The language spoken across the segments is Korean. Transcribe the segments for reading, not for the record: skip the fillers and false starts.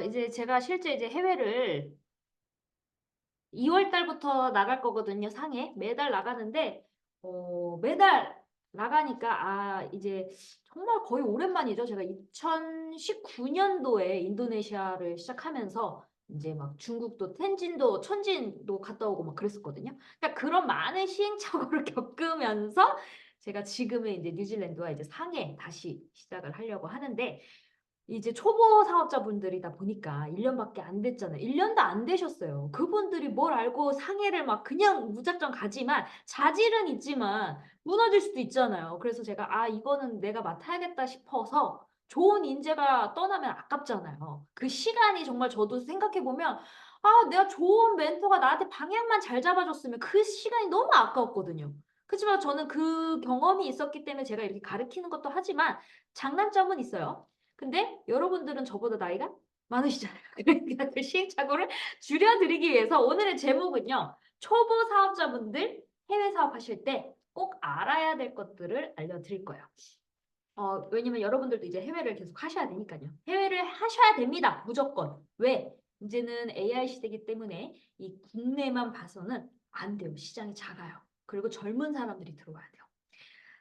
이제 제가 실제 이제 해외를 2월 달부터 나갈 거거든요, 상해. 매달 나가는데, 매달 나가니까, 이제 정말 거의 오랜만이죠. 제가 2019년도에 인도네시아를 시작하면서 이제 막 중국도 텐진도, 천진도 갔다 오고 막 그랬었거든요. 그러니까 그런 많은 시행착오를 겪으면서 제가 지금은 이제 뉴질랜드와 이제 상해 다시 시작을 하려고 하는데, 이제 초보 사업자분들이다 보니까 1년밖에 안 됐잖아요. 1년도 안 되셨어요. 그분들이 뭘 알고 상해를 막 그냥 무작정 가지만 자질은 있지만 무너질 수도 있잖아요. 그래서 제가 이거는 내가 맡아야겠다 싶어서 좋은 인재가 떠나면 아깝잖아요. 그 시간이 정말 저도 생각해 보면 내가 좋은 멘토가 나한테 방향만 잘 잡아줬으면 그 시간이 너무 아까웠거든요. 그렇지만 저는 그 경험이 있었기 때문에 제가 이렇게 가르치는 것도 하지만 장단점은 있어요. 근데 여러분들은 저보다 나이가 많으시잖아요. 그러니까 그 시행착오를 줄여드리기 위해서 오늘의 제목은요. 초보 사업자분들 해외 사업하실 때 꼭 알아야 될 것들을 알려드릴 거예요. 왜냐면 여러분들도 이제 해외를 계속 하셔야 되니까요. 해외를 하셔야 됩니다. 무조건. 왜? 이제는 AI 시대이기 때문에 이 국내만 봐서는 안 돼요. 시장이 작아요. 그리고 젊은 사람들이 들어와야 돼요.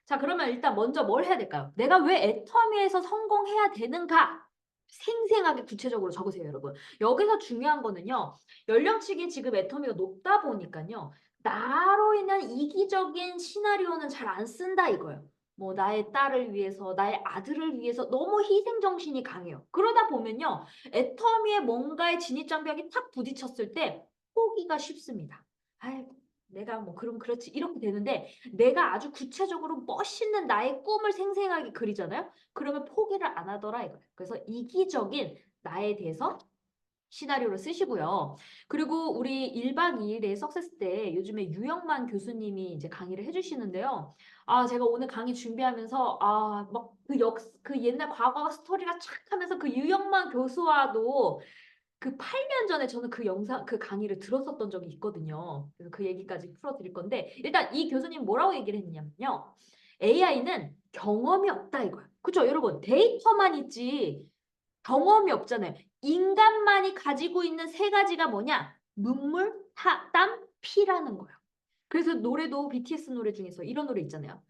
자, 그러면 일단 먼저 뭘 해야 될까요? 내가 왜 애터미에서 성공해야 되는가? 생생하게 구체적으로 적으세요, 여러분. 여기서 중요한 거는요. 연령층이 지금 애터미가 높다 보니까요. 나로 인한 이기적인 시나리오는 잘 안 쓴다 이거예요. 뭐 나의 딸을 위해서, 나의 아들을 위해서 너무 희생정신이 강해요. 그러다 보면요. 애터미에 뭔가의 진입장벽이 탁 부딪혔을 때 포기가 쉽습니다. 아이고, 내가 뭐 그럼 그렇지 이렇게 되는데 내가 아주 구체적으로 멋있는 나의 꿈을 생생하게 그리잖아요. 그러면 포기를 안 하더라 이거예요. 그래서 이기적인 나에 대해서 시나리오를 쓰시고요. 그리고 우리 1박 2일의 석세스 때 요즘에 유영만 교수님이 이제 강의를 해주시는데요. 제가 오늘 강의 준비하면서 막 그 옛날 과거 스토리가 촥 하면서 그 유영만 교수와도 그 8년 전에 저는 그 강의를 들었었던 적이 있거든요. 그래서 그 얘기까지 풀어드릴 건데, 일단 이 교수님 뭐라고 얘기를 했냐면요. AI는 경험이 없다 이거예요. 그죠? 여러분, 데이터만 있지 경험이 없잖아요. 인간만이 가지고 있는 세 가지가 뭐냐? 눈물, 땀, 피라는 거예요. 그래서 노래도 BTS 노래 중에서 이런 노래 있잖아요.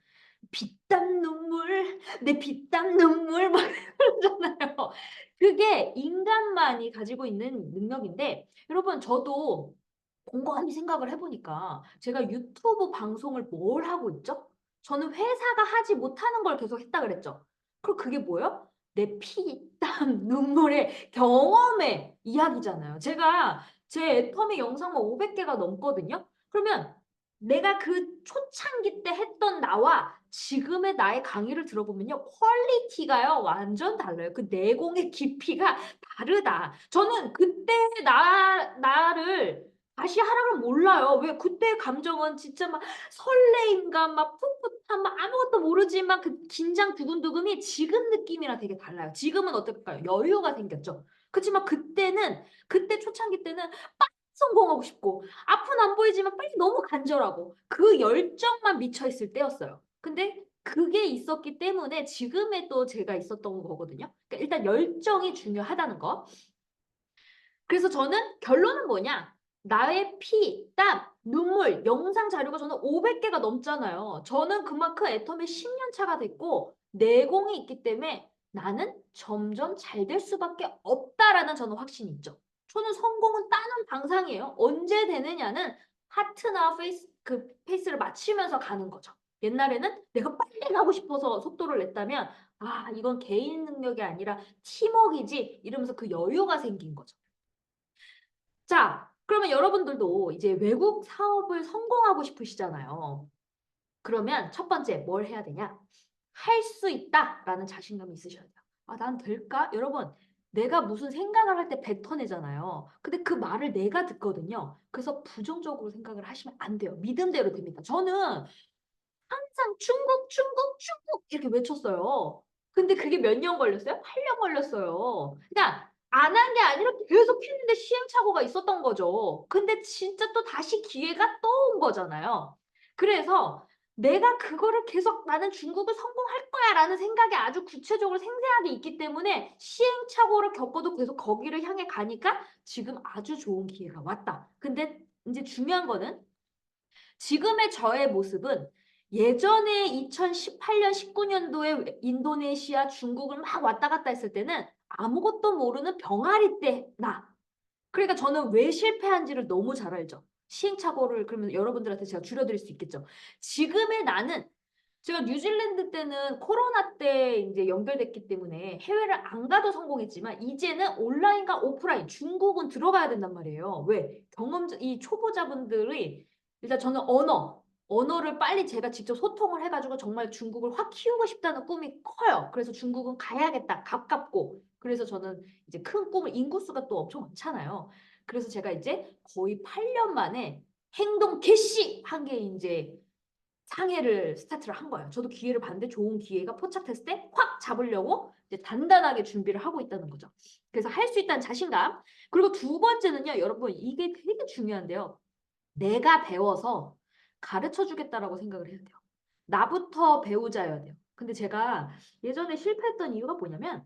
피땀 눈물, 내 피땀 눈물 막 그러잖아요. 그게 인간만이 가지고 있는 능력인데 여러분 저도 곰곰이 생각을 해보니까 제가 유튜브 방송을 뭘 하고 있죠? 저는 회사가 하지 못하는 걸 계속 했다 그랬죠. 그럼 그게 뭐예요? 내 피, 땀, 눈물의 경험의 이야기잖아요. 제가 제 애터미 영상만 500개가 넘거든요. 그러면 내가 그 초창기 때 했던 나와 지금의 나의 강의를 들어보면요. 퀄리티가요. 완전 달라요. 그 내공의 깊이가 다르다. 저는 그때 나를 다시 하라고 몰라요. 왜 그때 감정은 진짜 막 설레임감, 막 풋풋함, 막 아무것도 모르지만 그 긴장 두근두근이 지금 느낌이랑 되게 달라요. 지금은 어떨까요? 여유가 생겼죠. 그렇지만 그때 초창기 때는 성공하고 싶고 앞은 안 보이지만 빨리 너무 간절하고 그 열정만 미쳐 있을 때였어요. 근데 그게 있었기 때문에 지금의 또 제가 있었던 거거든요. 그러니까 일단 열정이 중요하다는 거. 그래서 저는 결론은 뭐냐? 나의 피, 땀, 눈물, 영상 자료가 저는 500개가 넘잖아요. 저는 그만큼 애터미 10년 차가 됐고 내공이 있기 때문에 나는 점점 잘 될 수밖에 없다라는 저는 확신이 있죠. 저는 성공은 따는 방상이에요. 언제 되느냐는 하트나 페이스를 맞추면서 가는 거죠. 옛날에는 내가 빨리 가고 싶어서 속도를 냈다면 이건 개인 능력이 아니라 팀워크이지 이러면서 그 여유가 생긴 거죠. 자, 그러면 여러분들도 이제 외국 사업을 성공하고 싶으시잖아요. 그러면 첫 번째 뭘 해야 되냐? 할 수 있다라는 자신감이 있으셔야 돼요. 난 될까? 여러분, 내가 무슨 생각을 할 때 뱉어내잖아요. 근데 그 말을 내가 듣거든요. 그래서 부정적으로 생각을 하시면 안 돼요. 믿음대로 됩니다. 저는 항상 중국, 중국, 중국 이렇게 외쳤어요. 근데 그게 몇 년 걸렸어요? 8년 걸렸어요. 그러니까 안 한 게 아니라 계속 했는데 시행착오가 있었던 거죠. 근데 진짜 또 다시 기회가 또 온 거잖아요. 그래서 내가 그거를 계속 '나는 중국을 성공할 거야.'라는 생각이 아주 구체적으로 생생하게 있기 때문에 시행착오를 겪어도 계속 거기를 향해 가니까 지금 아주 좋은 기회가 왔다. 근데 인제 중요한 거는 지금의 저의 모습은 예전에 2018년 19년도에 인도네시아, 중국을 막 왔다 갔다 했을 때는 아무것도 모르는 병아리 때 나. 그러니까 저는 왜 실패한지를 너무 잘 알죠. 시행착오를 그러면 여러분들한테 제가 줄여 드릴 수 있겠죠. 지금의 나는 제가 뉴질랜드 때는 코로나 때 인제 연결됐기 때문에 해외를 안 가도 성공했지만 이제는 온라인과 오프라인 중국은 들어가야 된단 말이에요. 왜? 이 초보자분들이 일단 저는 언어를 빨리 제가 직접 소통을 해 가지고 정말 중국을 확 키우고 싶다는 꿈이 커요. 그래서 '중국은 가야겠다. 가깝고.' 그래서 저는 이제 큰 꿈을 인구수가 또 엄청 많잖아요. 그래서 제가 이제 거의 8년 만에 행동 개시한 게 인제 상해를 스타트를 한 거예요. 저도 기회를 봤는데 좋은 기회가 포착됐을 때 확 잡으려고 이제 단단하게 준비를 하고 있다는 거죠. 그래서 할 수 있다는 자신감. 그리고 두 번째는요. 여러분 이게 되게 중요한데요. 내가 배워서 가르쳐 주겠다라고 생각을 해야 돼요. 나부터 배우자여야 돼요. 근데 제가 예전에 실패했던 이유가 뭐냐면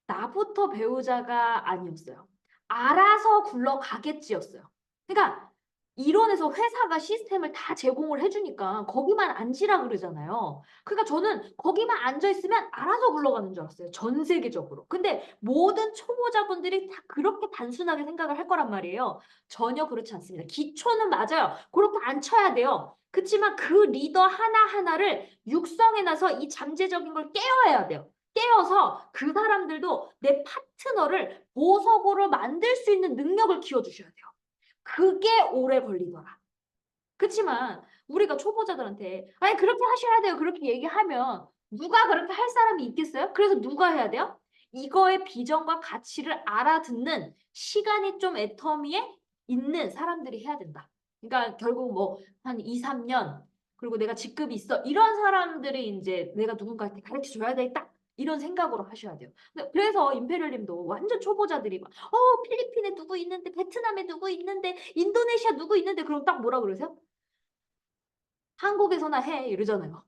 나부터 배우자가 아니었어요. 알아서 굴러가겠지였어요. 그러니까 이론에서 회사가 시스템을 다 제공을 해 주니까 거기만 앉으라 그러잖아요. 그러니까 저는 거기만 앉아 있으면 알아서 굴러가는 줄 알았어요, 전 세계적으로. 근데 모든 초보자분들이 다 그렇게 단순하게 생각을 할 거란 말이에요. 전혀 그렇지 않습니다. 기초는 맞아요. 고렇게 앉혀야 돼요. 그치만 그 리더 하나하나를 육성해 놔서 이 잠재적인 걸 깨워야 돼요. 깨어서 그 사람들도 내 파트너를 보석으로 만들 수 있는 능력을 키워 주셔야 돼요. 그게 오래 걸리더라. 그치만 우리가 초보자들한테 "아이 그렇게 하셔야 돼요." 그렇게 얘기하면 누가 그렇게 할 사람이 있겠어요? 그래서 누가 해야 돼요? 이거의 비전과 가치를 알아듣는 시간이 좀 애터미에 있는 사람들이 해야 된다. 그러니까 결국 뭐 한 2-3년 그리고 내가 직급이 있어 이런 사람들이 인제 '내가 누군가한테 가르쳐 줘야 되겠다.' 이런 생각으로 하셔야 돼요. 그래서 임페리얼 님도 완전 초보자들이 막 필리핀에 누구 있는데 베트남에 누구 있는데 인도네시아 누구 있는데." 그럼 딱 뭐라 그러세요? "한국에서나 해." 이러잖아요.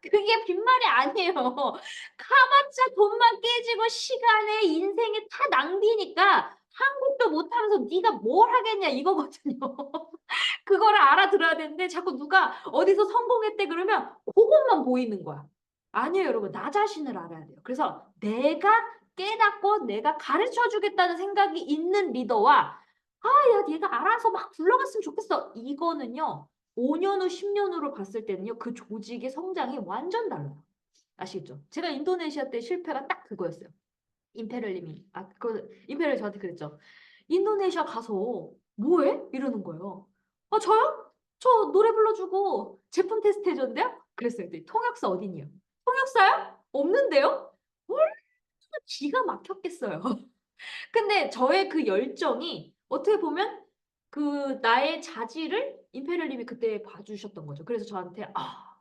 그게 빈말이 아니에요. 가봤자 돈만 깨지고 시간에 인생에 다 낭비니까 "한국도 못하면서 네가 뭘 하겠냐." 이거거든요. 그거를 알아들어야 되는데 자꾸 누가 어디서 성공했대 그러면 고것만 보이는 거야. 아니에요 여러분. 나 자신을 알아야 돼요. 그래서 내가 깨닫고 내가 가르쳐 주겠다는 생각이 있는 리더와 '아 야 얘가 알아서 막 굴러갔으면 좋겠어.' 이거는요. 5년 후 10년 후로 봤을 때는요. 그 조직의 성장이 완전 달라요. 아시겠죠? 제가 인도네시아 때 실패가 딱 그거였어요. 임페리얼님이 임페리얼이 저한테 그랬죠. "인도네시아 가서 뭐 해?" 이러는 거예요. "아 저요? 저 노래 불러 주고 제품 테스트해 줬는데요." 그랬어요. 그랬더니 "통역사 어디 있냐?" "통역사요? 없는데요?" 얼마나 기가 막혔겠어요. 근데 저의 그 열정이 어떻게 보면 그 나의 자질을 임페리얼 님이 그때 봐주셨던 거죠. 그래서 저한테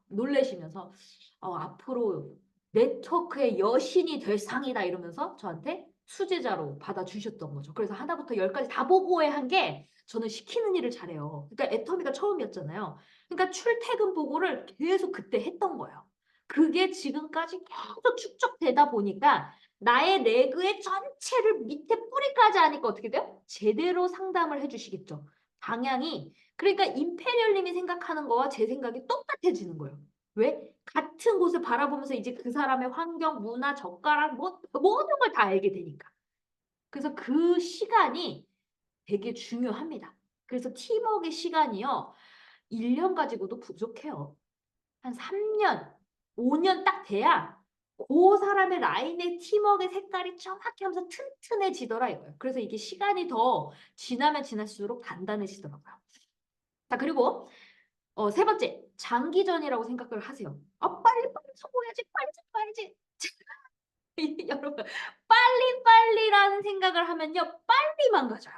놀라시면서 "앞으로 네트워크의 여신이 될 상이다." 이러면서 저한테 수제자로 받아주셨던 거죠. 그래서 하나 부터 열까지 다 보고해 한 게 저는 시키는 일을 잘해요. 그러니까 애터미가 처음이었잖아요. 그러니까 출퇴근 보고를 계속 그때 했던 거예요. 그게 지금까지 계속 축적되다 보니까 나의 레그의 전체를 밑에 뿌리까지 하니까 어떻게 돼요? 제대로 상담을 해 주시겠죠. 방향이 그러니까 임페리얼 님이 생각하는 거와 제 생각이 똑같아지는 거예요. 왜? 같은 곳을 바라보면서 이제 그 사람의 환경, 문화, 젓가락 뭐 모든 걸 다 알게 되니까. 그래서 그 시간이 되게 중요합니다. 그래서 팀워크의 시간이요. 1년 가지고도 부족해요. 한 3 년, 5년 딱 돼야 고 사람의 라인의 팀워크의 색깔이 정확히 하면서 튼튼해지더라 이거예요. 그래서 이게 시간이 더 지나면 지날수록 단단해지더라고요. 자 그리고 세 번째 장기전이라고 생각을 하세요. '아 빨리빨리 성공해야지. 빨리 성공해야지.' 여러분 빨리빨리라는 생각을 하면요 빨리 망가져요.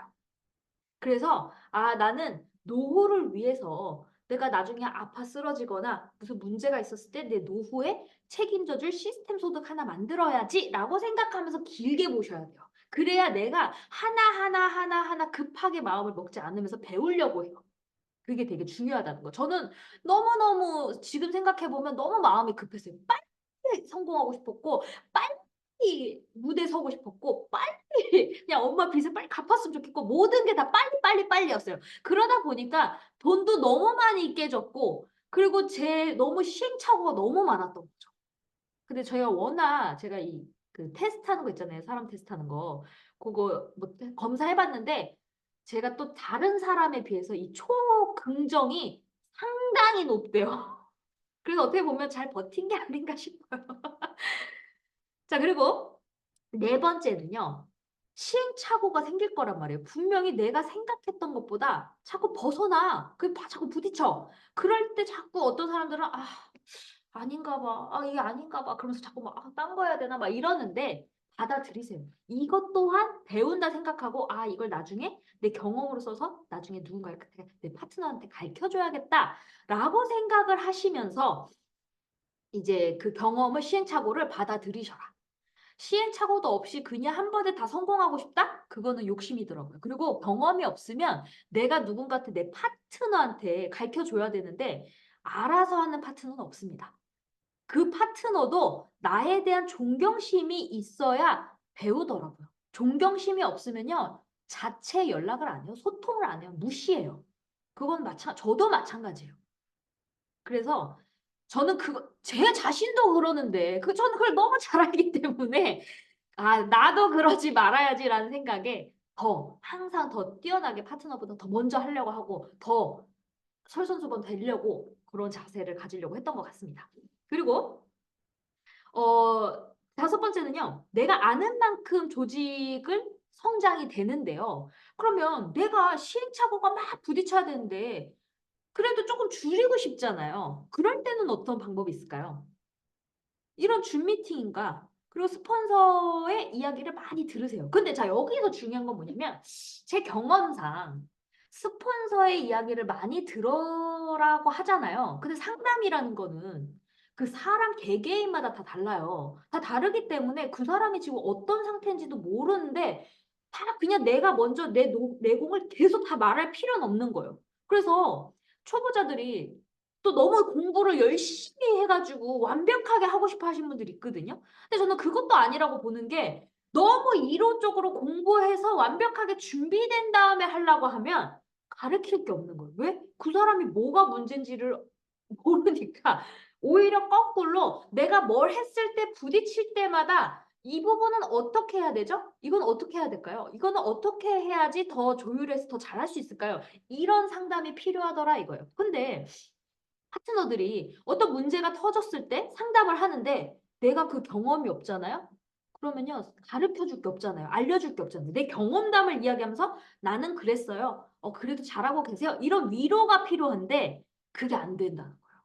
그래서 나는 노후를 위해서 내가 나중에 아파 쓰러지거나 무슨 문제가 있었을 때 내 노후에 책임져 줄 시스템 소득 하나 만들어야지.'라고 생각하면서 길게 보셔야 돼요. 그래야 내가 하나하나 급하게 마음을 먹지 않으면서 배우려고 해요. 그게 되게 중요하다는 거. 저는 너무너무 지금 생각해보면 너무 마음이 급했어요. 빨리 성공하고 싶었고, 빨리 무대 서고 싶었고, 빨리 그냥 엄마 빚을 빨리 갚았으면 좋겠고, 모든 게 다 빨리 빨리 빨리였어요. 그러다 보니까 돈도 너무 많이 깨졌고, 그리고 제 너무 시행착오가 너무 많았던 거죠. 근데 저희가 워낙 제가 이 그 테스트하는 거 있잖아요. 사람 테스트하는 거. 그거 뭐 검사해봤는데 제가 또 다른 사람에 비해서 이 초긍정이 상당히 높대요. 그래서 어떻게 보면 잘 버틴 게 아닌가 싶어요. 자, 그리고 네 번째는요. 시행착오가 생길 거란 말이에요. 분명히 내가 생각했던 것보다 자꾸 벗어나. 자꾸 부딪혀. 그럴 때 자꾸 어떤 사람들은 아닌가 봐. 이게 아닌가 봐. 그러면서 자꾸 막 딴 거 해야 되나 막 이러는데 받아들이세요. 이것 또한 배운다 생각하고 이걸 나중에 내 경험으로 써서 나중에 누군가한테 내 파트너한테 가르쳐 줘야겠다라고 생각을 하시면서 이제 그 경험을 시행착오를 받아들이셔라. 시행착오도 없이 그냥 한 번에 다 성공하고 싶다? 그거는 욕심이더라고요. 그리고 경험이 없으면 내가 누군가한테 내 파트너한테 가르쳐 줘야 되는데 알아서 하는 파트너는 없습니다. 그 파트너도 나에 대한 존경심이 있어야 배우더라고요. 존경심이 없으면요. 자체 연락을 안 해요. 소통을 안 해요. 무시해요. 그건 저도 마찬가지예요. 그래서 저는 제 자신도 그러는데, 저는 그걸 너무 잘 알기 때문에, 나도 그러지 말아야지라는 생각에 항상 더 뛰어나게 파트너보다 더 먼저 하려고 하고, 더 솔선수범 되려고 그런 자세를 가지려고 했던 것 같습니다. 그리고, 다섯 번째는요, 내가 아는 만큼 조직을 성장이 되는데요. 그러면 내가 시행착오가 막 부딪혀야 되는데, 그래도 조금 줄이고 싶잖아요. 그럴 때는 어떤 방법이 있을까요? 이런 줌 미팅인가 그리고 스폰서의 이야기를 많이 들으세요. 근데 자 여기서 중요한 건 뭐냐면 제 경험상 스폰서의 이야기를 많이 들으라고 하잖아요. 근데 상담이라는 거는 그 사람 개개인마다 다 달라요. 다 다르기 때문에 그 사람이 지금 어떤 상태인지도 모르는데 다 그냥 내가 먼저 내공을 계속 다 말할 필요는 없는 거예요. 그래서 초보자들이 또 너무 공부를 열심히 해가지고 완벽하게 하고 싶어 하시는 분들이 있거든요. 근데 저는 그것도 아니라고 보는 게 너무 이론적으로 공부해서 완벽하게 준비된 다음에 하려고 하면 가르칠 게 없는 거예요. 왜? 그 사람이 뭐가 문제인지를 모르니까 오히려 거꾸로 내가 뭘 했을 때 부딪힐 때마다 이 부분은 어떻게 해야 되죠? 이건 어떻게 해야 될까요? 이거는 어떻게 해야지 더 조율해서 더 잘할 수 있을까요? 이런 상담이 필요하더라 이거예요. 근데 파트너들이 어떤 문제가 터졌을 때 상담을 하는데 내가 그 경험이 없잖아요. 그러면요. 가르쳐 줄 게 없잖아요. 알려줄 게 없잖아요. 내 경험담을 이야기하면서 나는 그랬어요. 그래도 잘하고 계세요. 이런 위로가 필요한데 그게 안 된다는 거예요.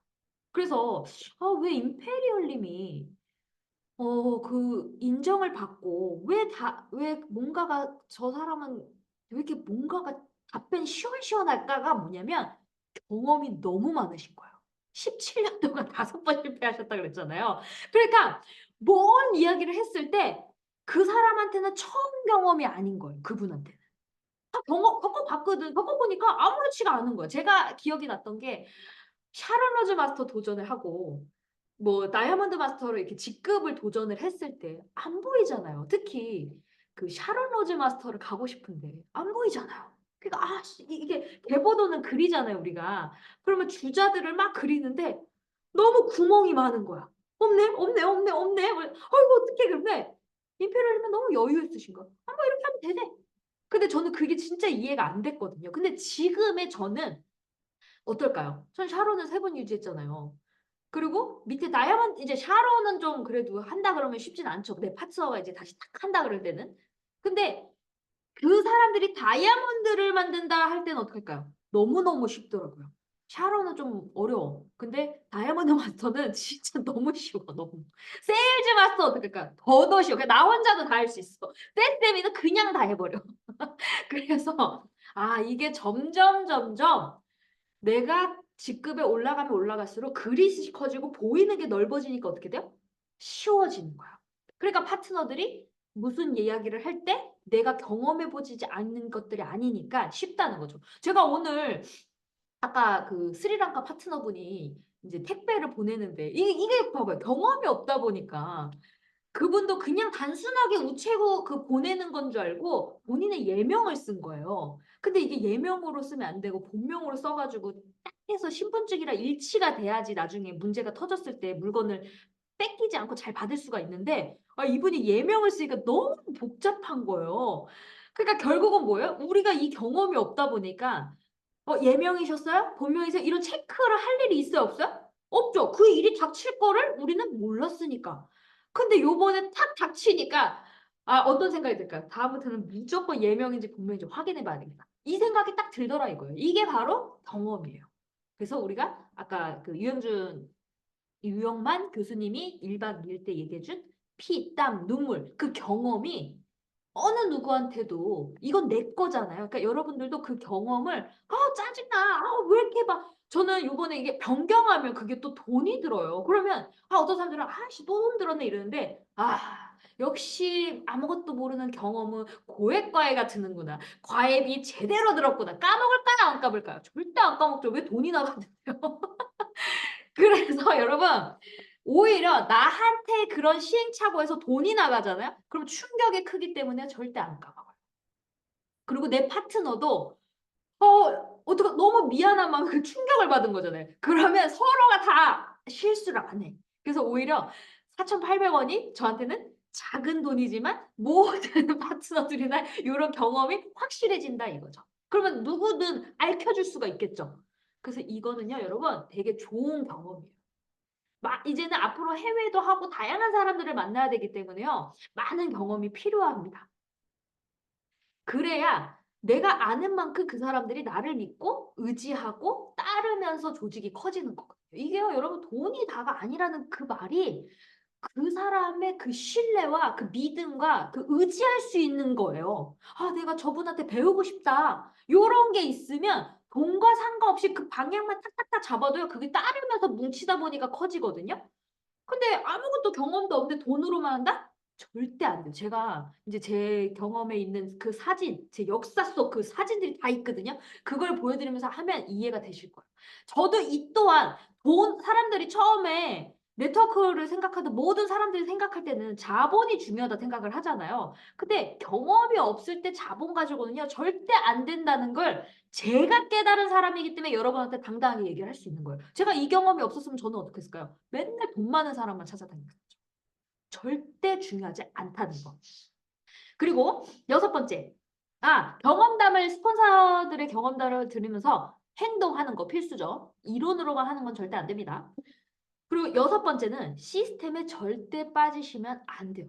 그래서 왜 임페리얼님이 그 인정을 받고 왜 뭔가가 저 사람은 왜 이렇게 뭔가가 답변이 시원시원할까가 뭐냐면 경험이 너무 많으신 거예요. 17년 동안 5번 실패하셨다 그랬잖아요. 그러니까 뭔 이야기를 했을 때 그 사람한테는 처음 경험이 아닌 거예요. 그분한테는. 다 겪어봤거든. 겪어보니까 아무렇지가 않은 거예요. 제가 기억이 났던 게 샤론 로즈 마스터 도전을 하고 뭐 다이아몬드 마스터로 이렇게 직급을 도전을 했을 때 안 보이잖아요. 특히 그 샤론 로즈 마스터를 가고 싶은데 안 보이잖아요. 그러니까 이게 대보도는 그리잖아요, 우리가. 그러면 주자들을 막 그리는데 너무 구멍이 많은 거야. 없네, 없네, 없네, 없네. 아이고 어떡해. 근데 임페리얼님은 너무 여유 있으신 거야. 뭐 이렇게 하면 되네. 근데 저는 그게 진짜 이해가 안 됐거든요. 근데 지금의 저는 어떨까요? 전 샤론을 3번 유지했잖아요. 그리고 밑에 다이아몬드 이제 샤론은 좀 그래도 한다 그러면 쉽진 않죠. 내 파트너가 이제 다시 탁 한다 그럴 때는. 근데 그 사람들이 다이아몬드를 만든다 할 때는 어떡할까요? 너무너무 쉽더라고요. 샤론은 좀 어려워. 근데 다이아몬드 마스터는 진짜 너무 쉬워. 너무. 세일즈 마스터 어떡할까요? 더 쉬워. 그냥 나 혼자도 다 할 수 있어. 세세미는 그냥 다 해버려. 그래서 이게 점점 내가 직급에 올라가면 올라갈수록 그릿이 커지고 보이는 게 넓어지니까 어떻게 돼요? 쉬워지는 거야. 그러니까 파트너들이 무슨 이야기를 할 때 내가 경험해 보지 않는 것들이 아니니까 쉽다는 거죠. 제가 오늘 아까 그 스리랑카 파트너분이 이제 택배를 보내는데 이게 봐봐요. 경험이 없다 보니까 그분도 그냥 단순하게 우체국 그 보내는 건 줄 알고 본인의 예명을 쓴 거예요. 근데 이게 예명으로 쓰면 안 되고 본명으로 써가지고 딱 해서 신분증이랑 일치가 돼야지 나중에 문제가 터졌을 때 물건을 뺏기지 않고 잘 받을 수가 있는데 이분이 예명을 쓰니까 너무 복잡한 거예요. 그러니까 결국은 뭐예요? 우리가 이 경험이 없다 보니까 예명이셨어요? 본명이세요? 이런 체크를 할 일이 있어요? 없어요? 없죠. 그 일이 닥칠 거를 우리는 몰랐으니까. 근데 요번에 탁 닥치니까 어떤 생각이 들까요? 다음부터는 무조건 예명인지 본명인지 확인해 봐야 되겠다. 이 생각이 딱 들더라 이거예요. 이게 바로 경험이에요. 그래서 우리가 아까 그 유영만 교수님이 1박 2일 때 얘기해준 피, 땀, 눈물 그 경험이 어느 누구한테도 이건 내 거잖아요. 그러니까 여러분들도 그 경험을 짜증나. 왜 이렇게 막 저는 요번에 이게 변경하면 그게 또 돈이 들어요. 그러면 어떤 사람들은 아씨 또 돈 들었네 이러는데 역시 아무것도 모르는 경험은 고액과외가 드는구나. 과외비 제대로 들었구나. 까먹을까요? 안 까먹을까요? 절대 안 까먹죠. 왜 돈이 나가는데요? 그래서 여러분 오히려 나한테 그런 시행착오에서 돈이 나가잖아요. 그럼 충격의 크기 때문에 절대 안 까먹어요. 그리고 내 파트너도 어떡해 너무 미안한 마음에 그 충격을 받은 거잖아요. 그러면 서로가 다 실수를 안 해. 그래서 오히려 4,800원이 저한테는 작은 돈이지만 모든 파트너들이나 이런 경험이 확실해진다 이거죠. 그러면 누구든 알켜줄 수가 있겠죠. 그래서 이거는요 여러분 되게 좋은 경험이에요. 이제는 앞으로 해외도 하고 다양한 사람들을 만나야 되기 때문에요. 많은 경험이 필요합니다. 그래야 내가 아는 만큼 그 사람들이 나를 믿고 의지하고 따르면서 조직이 커지는 거거든요. 이게요, 여러분 돈이 다가 아니라는 그 말이 그 사람의 그 신뢰와 그 믿음과 그 의지할 수 있는 거예요. 내가 저분한테 배우고 싶다. 요런 게 있으면 돈과 상관없이 그 방향만 탁탁탁 잡아도요. 그게 따르면서 뭉치다 보니까 커지거든요. 근데 아무것도 경험도 없는데 돈으로만 한다? 절대 안 돼요. 제가 이제 제 경험에 있는 그 사진, 제 역사 속 그 사진들이 다 있거든요. 그걸 보여드리면서 하면 이해가 되실 거예요. 저도 이 또한 사람들이 처음에 네트워크를 생각하던 모든 사람들이 생각할 때는 자본이 중요하다 생각을 하잖아요. 근데 경험이 없을 때 자본 가지고는요, 절대 안 된다는 걸 제가 깨달은 사람이기 때문에 여러분한테 당당하게 얘기를 할 수 있는 거예요. 제가 이 경험이 없었으면 저는 어떻게 했을까요? 맨날 돈 많은 사람만 찾아다니겠죠. 절대 중요하지 않다는 거. 그리고 6번째. 경험담을 스폰서들의 경험담을 들으면서 행동하는 거 필수죠. 이론으로만 하는 건 절대 안 됩니다. 그리고 6번째는 시스템에 절대 빠지시면 안 돼요.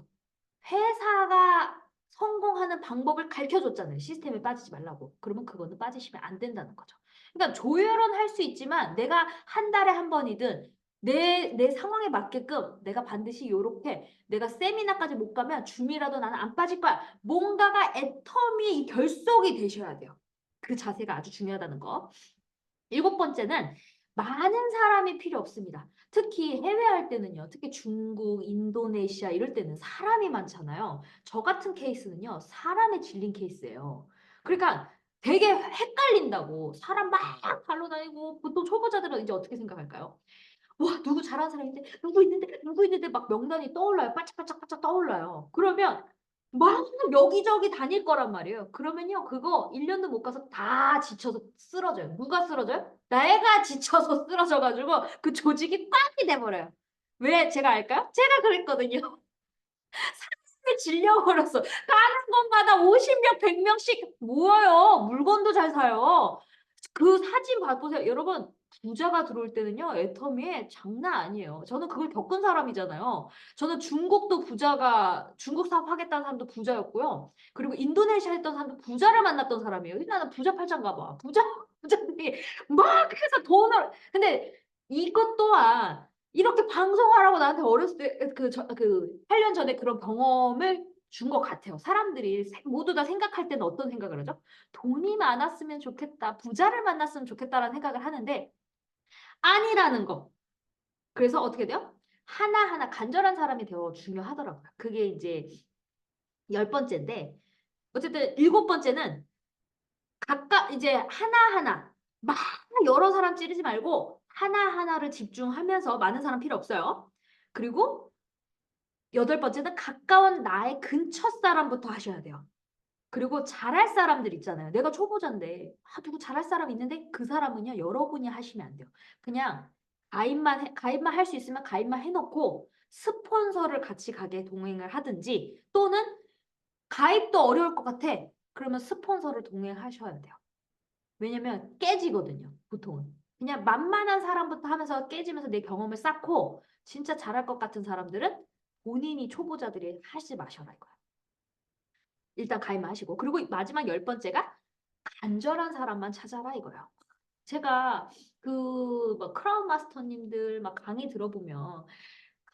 회사가 성공하는 방법을 가르쳐줬잖아요. 시스템에 빠지지 말라고. 그러면 그거는 빠지시면 안 된다는 거죠. 그러니까 조율은 할 수 있지만 내가 한 달에 한 번이든 내 상황에 맞게끔 내가 반드시 요렇게 내가 세미나까지 못 가면 줌이라도 나는 안 빠질 거야. 뭔가가 애터미의 결속이 되셔야 돼요. 그 자세가 아주 중요하다는 거. 7번째는 많은 사람이 필요 없습니다. 특히 해외 할 때는요. 특히 중국, 인도네시아 이럴 때는 사람이 많잖아요. 저 같은 케이스는요. 사람에 질린 케이스예요. 그러니까 되게 헷갈린다고. 사람 막 발로 다니고 보통 초보자들은 이제 어떻게 생각할까요? 와, 누구 잘하는 사람 있는데, 누구 있는데 막 명단이 떠올라요. 반짝반짝반짝 떠올라요. 그러면 막 여기저기 다닐 거란 말이에요. 그러면요, 그거 1년도 못 가서 다 지쳐서 쓰러져요. 누가 쓰러져요? 내가 지쳐서 쓰러져가지고 그 조직이 꽉이 돼버려요. 왜 제가 알까요? 제가 그랬거든요. 사람을 질려버렸어. 가는 곳마다 50명, 100명씩 모여요. 물건도 잘 사요. 그 사진 봐보세요. 여러분, 부자가 들어올 때는요, 애터미에 장난 아니에요. 저는 그걸 겪은 사람이잖아요. 저는 중국 사업 하겠다는 사람도 부자였고요. 그리고 인도네시아 했던 사람도 부자를 만났던 사람이에요. 나는 부자 팔자인가 봐. 부자들이 막 해서 돈을. 근데 이것 또한 이렇게 방송하라고 나한테 어렸을 때, 8년 전에 그런 경험을 준 것 같아요. 사람들이 모두 다 생각할 때는 어떤 생각을 하죠? 돈이 많았으면 좋겠다. 부자를 만났으면 좋겠다라는 생각을 하는데 아니라는 거. 그래서 어떻게 돼요? 하나하나 간절한 사람이 되어 중요하더라고요. 그게 이제 10번째인데 어쨌든 7번째는 이제 하나하나 막 여러 사람 찌르지 말고 하나하나를 집중하면서 많은 사람 필요 없어요. 그리고 여덟 번째는 가까운 나의 근처 사람부터 하셔야 돼요. 그리고 잘할 사람들 있잖아요. 내가 초보자인데 누구 잘할 사람 있는데 그 사람은요. 여러분이 하시면 안 돼요. 그냥 가입만 할 수 있으면 가입만 해놓고 스폰서를 같이 가게 동행을 하든지 또는 가입도 어려울 것 같아. 그러면 스폰서를 동행하셔야 돼요. 왜냐면 깨지거든요. 보통은. 그냥 만만한 사람부터 하면서 깨지면서 내 경험을 쌓고 진짜 잘할 것 같은 사람들은 본인이 초보자들이 하지 마셔라 이거야. 일단 가입만 하시고. 그리고 마지막 열 번째가 간절한 사람만 찾아라 이거예요. 제가 막 크라운 마스터님들 막 강의 들어보면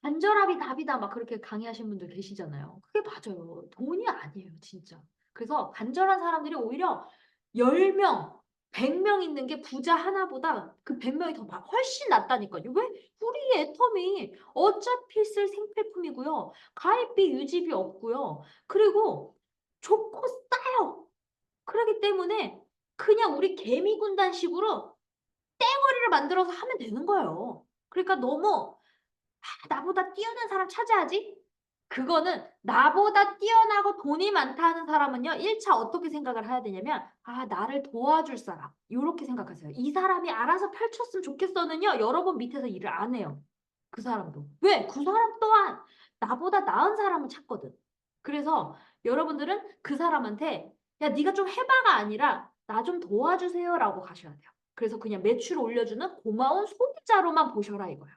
간절함이 답이다 막 그렇게 강의하신 분들 계시잖아요. 그게 맞아요. 돈이 아니에요, 진짜. 그래서 간절한 사람들이 오히려 10명, 100명 있는 게 부자 하나보다 그 100명이 더 훨씬 낫다니까요. 왜? 우리 애텀이 어차피 쓸 생필품이고요. 가입비, 유지비 없고요. 그리고 좋고 싸요. 그렇기 때문에 그냥 우리 개미 군단식으로 떼거리를 만들어서 하면 되는 거예요. 그러니까 너무 나보다 뛰어난 사람 찾아야지. 그거는 나보다 뛰어나고 돈이 많다는 사람은요. 1차 어떻게 생각을 해야 되냐면 나를 도와줄 사람. 이렇게 생각하세요. 이 사람이 알아서 펼쳤으면 좋겠어는요. 여러분 밑에서 일을 안 해요. 그 사람도. 왜? 그 사람 또한 나보다 나은 사람을 찾거든. 그래서 여러분들은 그 사람한테 야 네가 좀 해봐가 아니라 나 좀 도와주세요라고 가셔야 돼요. 그래서 그냥 매출 올려주는 고마운 소비자로만 보셔라 이거야.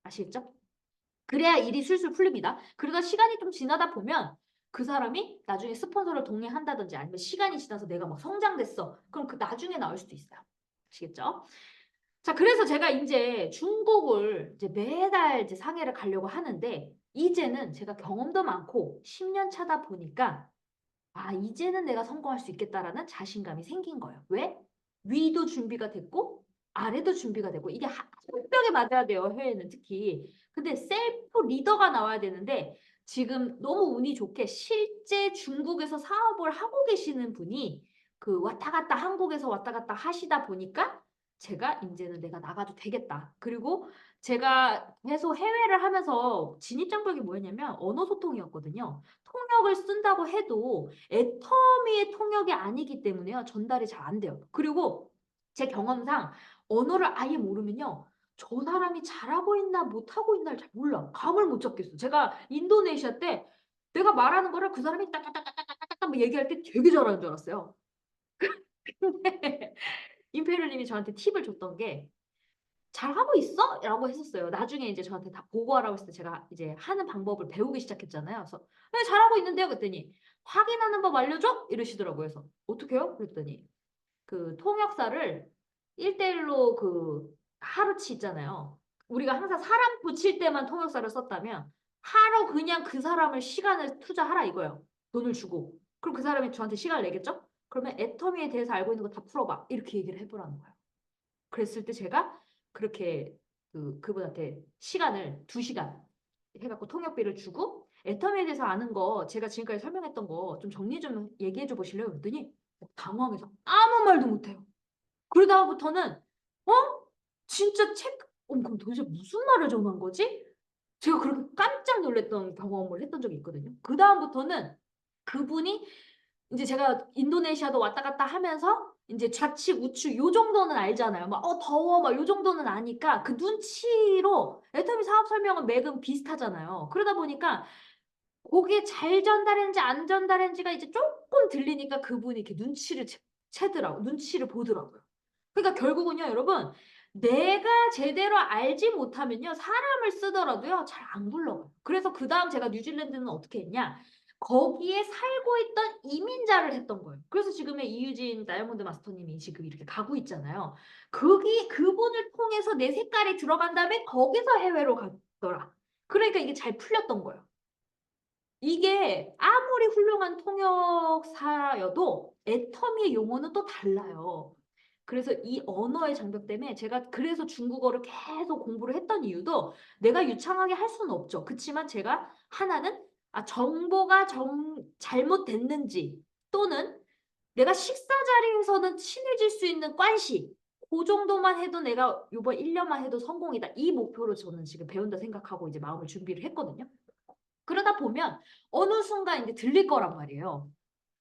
아시겠죠? 그래야 일이 술술 풀립니다. 그러다 시간이 좀 지나다 보면 그 사람이 나중에 스폰서를 동행한다든지 아니면 시간이 지나서 내가 막 성장됐어. 그럼 그 나중에 나올 수도 있어요. 아시겠죠? 자, 그래서 제가 이제 중국을 이제 매달 이제 상해를 가려고 하는데 이제는 제가 경험도 많고 10년 차다 보니까 이제는 내가 성공할 수 있겠다라는 자신감이 생긴 거예요. 왜? 위도 준비가 됐고 아래도 준비가 되고 이게 뼈에 맞아야 돼요. 해외는 특히. 근데 셀프 리더가 나와야 되는데 지금 너무 운이 좋게 실제 중국에서 사업을 하고 계시는 분이 그 왔다 갔다 한국에서 왔다 갔다 하시다 보니까 제가 이제는 내가 나가도 되겠다. 그리고 제가 계속 해외를 하면서 진입장벽이 뭐였냐면 언어 소통이었거든요. 통역을 쓴다고 해도 애터미의 통역이 아니기 때문에요. 전달이 잘 안 돼요. 그리고 제 경험상 언어를 아예 모르면요. 저 사람이 잘하고 있나 못하고 있나를 잘 몰라. 감을 못 잡겠어. 제가 인도네시아 때 내가 말하는 거를 그 사람이 딱딱딱딱딱딱 얘기할 때 되게 잘하는 줄 알았어요. 근데 임페리얼님이 저한테 팁을 줬던 게 잘하고 있어? 라고 했었어요. 나중에 이제 저한테 다 보고하라고 했을 때 제가 이제 하는 방법을 배우기 시작했잖아요. 그래서 네, 잘하고 있는데요. 그랬더니 확인하는 법 알려줘? 이러시더라고요. 그래서 어떻게 해요? 그랬더니 그 통역사를 1대1로 그 하루치 있잖아요. 우리가 항상 사람 붙일 때만 통역사를 썼다면 하루 그냥 그 사람을 시간을 투자하라 이거예요. 돈을 주고. 그럼 그 사람이 저한테 시간을 내겠죠? 그러면 애터미에 대해서 알고 있는 거 다 풀어봐. 이렇게 얘기를 해보라는 거예요. 그랬을 때 제가 그렇게 그분한테 시간을 2시간 해갖고 통역비를 주고 애터미에 대해서 아는 거 제가 지금까지 설명했던 거 좀 정리 좀 얘기해 줘 보실래요? 그랬더니 당황해서 아무 말도 못해요. 그러다부터는 진짜 그럼 도대체 무슨 말을 전한 거지? 제가 그렇게 깜짝 놀랐던 경험을 했던 적이 있거든요. 그 다음부터는 그분이 이제 제가 인도네시아도 왔다 갔다 하면서 이제 좌측 우측 요 정도는 알잖아요. 막 더워 막 요 정도는 아니까 그 눈치로 애터미 사업 설명은 맥은 비슷하잖아요. 그러다 보니까 그게 잘 전달했는지 안 전달했는지가 이제 조금 들리니까 그분이 이렇게 눈치를 채더라고. 눈치를 보더라고요. 그러니까 결국은요, 여러분, 내가 제대로 알지 못하면요, 사람을 쓰더라도요, 잘 안 굴러가요. 그래서 그 다음 제가 뉴질랜드는 어떻게 했냐? 거기에 살고 있던 이민자를 했던 거예요. 그래서 지금의 이유진 다이아몬드 마스터님이 지금 이렇게 가고 있잖아요. 그분을 통해서 내 색깔이 들어간 다음에 거기서 해외로 갔더라. 그러니까 이게 잘 풀렸던 거예요. 이게 아무리 훌륭한 통역사여도 애터미의 용어는 또 달라요. 그래서 이 언어의 장벽 때문에 제가 그래서 중국어를 계속 공부를 했던 이유도 내가 유창하게 할 수는 없죠. 그렇지만 제가 하나는 정보가 잘못됐는지 또는 내가 식사 자리에서는 친해질 수 있는 관시 그 정도만 해도 내가 요번 1년만 해도 성공이다. 이 목표로 저는 지금 배운다 생각하고 이제 마음을 준비를 했거든요. 그러다 보면 어느 순간 이제 들릴 거란 말이에요.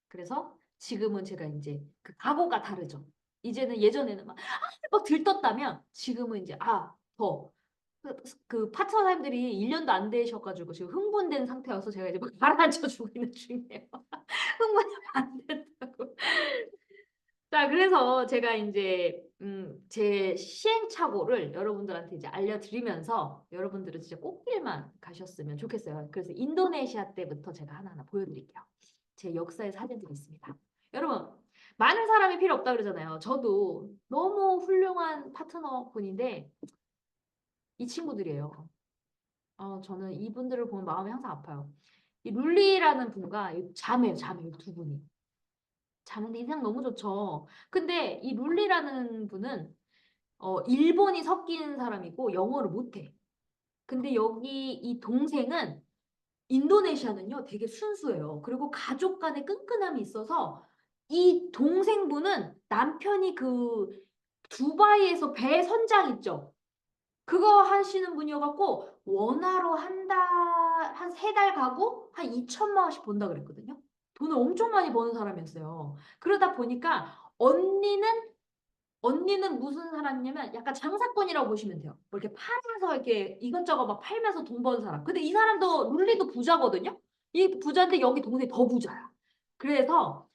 그래서 지금은 제가 이제 그 각오가 다르죠. 이제는 예전에는 막 들떴다면 지금은 이제 그 파트너님들이 1년도 안 되셔가지고 지금 흥분된 상태여서 제가 이제 막 가라앉혀주고 있는 중이에요. 흥분하면 안 된다고. 자, 그래서 제가 이제 제 시행착오를 여러분들한테 이제 알려드리면서 여러분들은 진짜 꽃길만 가셨으면 좋겠어요. 그래서 인도네시아 때부터 제가 하나하나 보여드릴게요. 제 역사의 사진들이 있습니다. 여러분, 많은 사람이 필요 없다 그러잖아요. 저도 너무 훌륭한 파트너분인데 이 친구들이에요. 저는 이분들을 보면 마음이 항상 아파요. 이 룰리라는 분과 자매예요, 자매 두 분이. 자매인데 인상 너무 좋죠. 근데 이 룰리라는 분은 일본이 섞인 사람이고 영어를 못해. 근데 여기 이 동생은 인도네시아는요 되게 순수해요. 그리고 가족 간의 끈끈함이 있어서 이 동생분은 남편이 그 두바이에서 배 선장 있죠. 그거 하시는 분이어갖고 원화로 한 3달 가고 한 2천만 원씩 번다 그랬거든요. 돈을 엄청 많이 버는 사람이었어요. 그러다 보니까 언니는 무슨 사람이냐면 약간 장사꾼이라고 보시면 돼요. 뭐 이렇게 팔아서 이렇게 이것저것 막 팔면서 돈 버는 사람. 근데 이 사람도 룰리도 부자거든요. 이 부자인데 여기 동생이 더 부자야. 그래서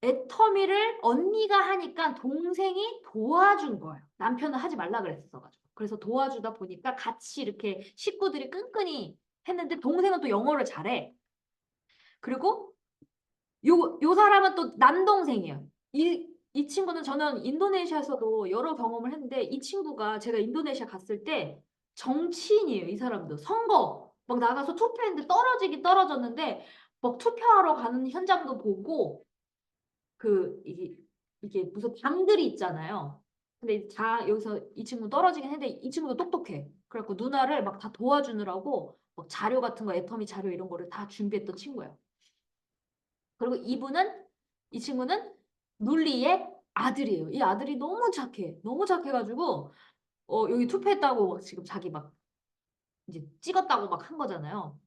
애터미를 언니가 하니까 동생이 도와준 거예요. 남편은 하지 말라 그랬어가지고. 그래서 도와주다 보니까 같이 이렇게 식구들이 끈끈이 했는데 동생은 또 영어를 잘해. 그리고 요 사람은 또 남동생이에요. 이 친구는 저는 인도네시아에서도 여러 경험을 했는데 이 친구가 제가 인도네시아 갔을 때 정치인이에요. 이 사람도. 선거 막 나가서 투표했는데 떨어지긴 떨어졌는데 막 투표하러 가는 현장도 보고 이게 무슨 당들이 있잖아요. 근데 여기서 이 친구 떨어지긴 했는데 이 친구도 똑똑해. 그래갖고 누나를 막 다 도와주느라고 막 자료 같은 거 애터미 자료 이런 거를 다 준비했던 친구예요. 그리고 이 친구는 눌리의 아들이에요. 이 아들이 너무 착해. 너무 착해가지고 여기 투표했다고 막 지금 자기 막 이제 찍었다고 막 한 거잖아요.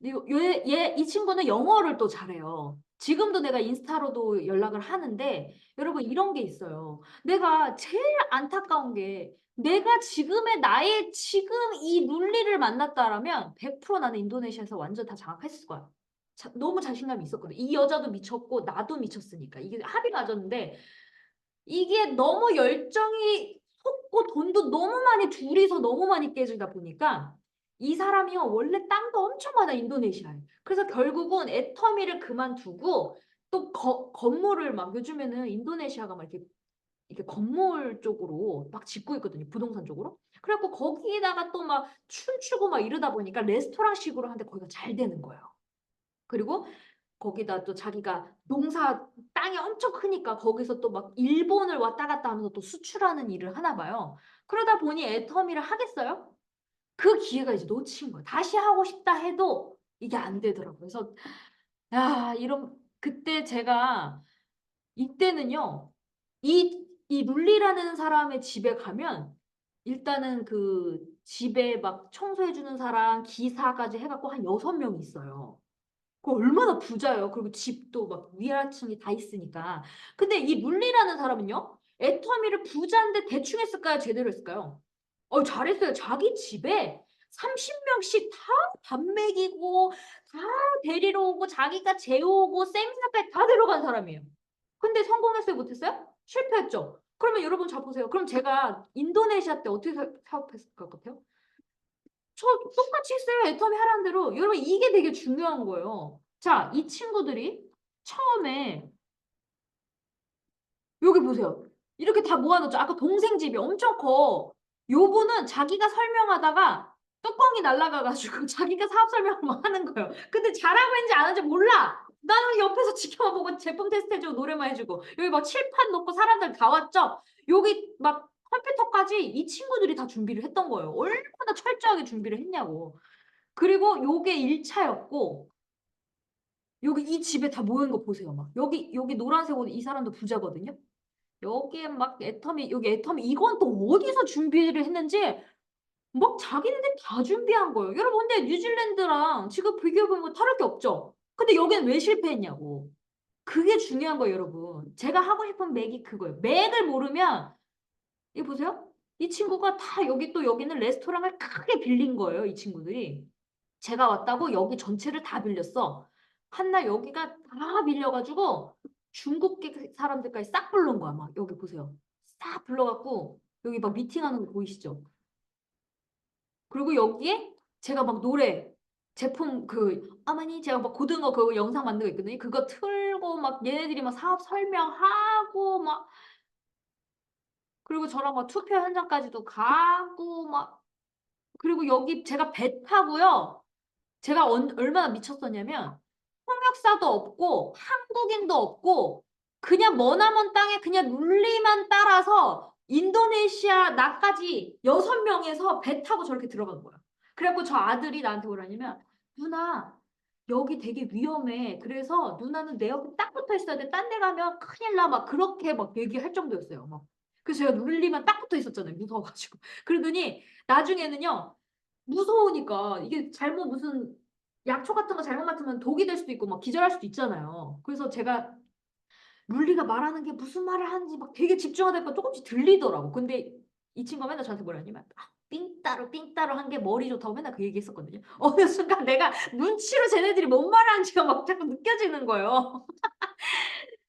이 친구는 영어를 또 잘해요. 지금도 내가 인스타로도 연락을 하는데 여러분 이런 게 있어요. 내가 제일 안타까운 게 내가 지금의 나의 지금 이 룰리를 만났다라면 100% 나는 인도네시아에서 완전 다 장악했을 거야. 너무 자신감이 있었거든. 이 여자도 미쳤고 나도 미쳤으니까 이게 합이 맞았는데 이게 너무 열정이 솟고 돈도 너무 많이 둘이서 너무 많이 깨지다 보니까 이 사람이요 원래 땅도 엄청 많아 인도네시아에. 그래서 결국은 애터미를 그만두고 또 건물을 막 요즘에는 인도네시아가 막 이렇게 건물 쪽으로 막 짓고 있거든요. 부동산 쪽으로. 그래갖고 거기다가 또 막 춤추고 막 이러다 보니까 레스토랑식으로 하는데 거기가 잘 되는 거예요. 그리고 거기다 또 자기가 농사 땅이 엄청 크니까 거기서 또 막 일본을 왔다 갔다 하면서 또 수출하는 일을 하나 봐요. 그러다 보니 애터미를 하겠어요? 그 기회가 이제 놓친 거예요. 다시 하고 싶다 해도 이게 안 되더라고요. 그래서 그때 제가 이때는요. 이 룰리라는 사람의 집에 가면 일단은 그 집에 막 청소해주는 사람, 기사까지 해갖고 한 6명이 있어요. 그 얼마나 부자예요. 그리고 집도 막 위아래층이 다 있으니까. 근데 이 룰리라는 사람은요. 애터미를 부자인데 대충 했을까요? 제대로 했을까요? 잘했어요. 자기 집에 30명씩 다 밥 먹이고 다 데리러 오고 자기가 재우고 생사까지 다 데려간 사람이에요. 근데 성공했어요? 못했어요? 실패했죠. 그러면 여러분 잘 보세요. 그럼 제가 인도네시아 때 어떻게 사업했을 것 같아요? 저 똑같이 했어요. 애터미 하라는 대로. 여러분 이게 되게 중요한 거예요. 자, 이 친구들이 처음에 여기 보세요. 이렇게 다 모아놓죠. 아까 동생 집이 엄청 커. 요분은 자기가 설명하다가 뚜껑이 날아가가지고 자기가 사업 설명을 막 하는 거예요. 근데 잘하고 있는지 안 하는지 몰라. 나는 옆에서 지켜만 보고 제품 테스트해주고 노래만 해주고 여기 막 칠판 놓고 사람들 다 왔죠. 여기 막 컴퓨터까지 이 친구들이 다 준비를 했던 거예요. 얼마나 철저하게 준비를 했냐고. 그리고 요게 1차였고 여기 이 집에 다 모인 거 보세요. 막 여기 노란색 옷 이 사람도 부자거든요. 여기에 막 애터미, 여기 애터미, 이건 또 어디서 준비를 했는지 막 자기네들이 다 준비한 거예요. 여러분, 근데 뉴질랜드랑 지금 비교해보면 뭐 다를 게 없죠? 근데 여기는 왜 실패했냐고. 그게 중요한 거예요, 여러분. 제가 하고 싶은 맥이 그거예요. 맥을 모르면, 이거 보세요. 이 친구가 다 여기 또 여기는 레스토랑을 크게 빌린 거예요, 이 친구들이. 제가 왔다고 여기 전체를 다 빌렸어. 한날 여기가 다 빌려가지고 중국계 사람들까지 싹 불러온 거야. 막 여기 보세요. 싹 불러갖고 여기 막 미팅하는 거 보이시죠? 그리고 여기에 제가 막 노래 제품 그 어머니 제가 막 고등어 그 영상 만든 거 있거든요. 그거 틀고 막 얘네들이 막 사업 설명하고 막 그리고 저랑 막 투표 현장까지도 가고 막 그리고 여기 제가 배 타고요. 제가 얼마나 미쳤었냐면 통역사도 없고 한국인도 없고 그냥 머나먼 땅에 그냥 룰리만 따라서 인도네시아 나까지 6명에서 배 타고 저렇게 들어간 거야. 그래갖고 저 아들이 나한테 뭐라냐면 누나 여기 되게 위험해. 그래서 누나는 내 옆에 딱 붙어 있어야 돼. 딴 데 가면 큰일 나. 막 그렇게 막 얘기할 정도였어요. 막. 그래서 제가 룰리만 딱 붙어 있었잖아요. 무서워가지고. 그러더니 나중에는요. 무서우니까 이게 잘못 무슨 약초 같은 거 잘못 맡으면 독이 될 수도 있고 막 기절할 수도 있잖아요. 그래서 제가 룰리가 말하는 게 무슨 말을 하는지 막 되게 집중하다 보니까 조금씩 들리더라고. 근데 이 친구가 맨날 저한테 뭐라냐면 삥따로 삥따로 한 게 머리 좋다고 맨날 그 얘기 했었거든요. 어느 순간 내가 눈치로 쟤네들이 뭔 말하는지가 막 자꾸 느껴지는 거예요.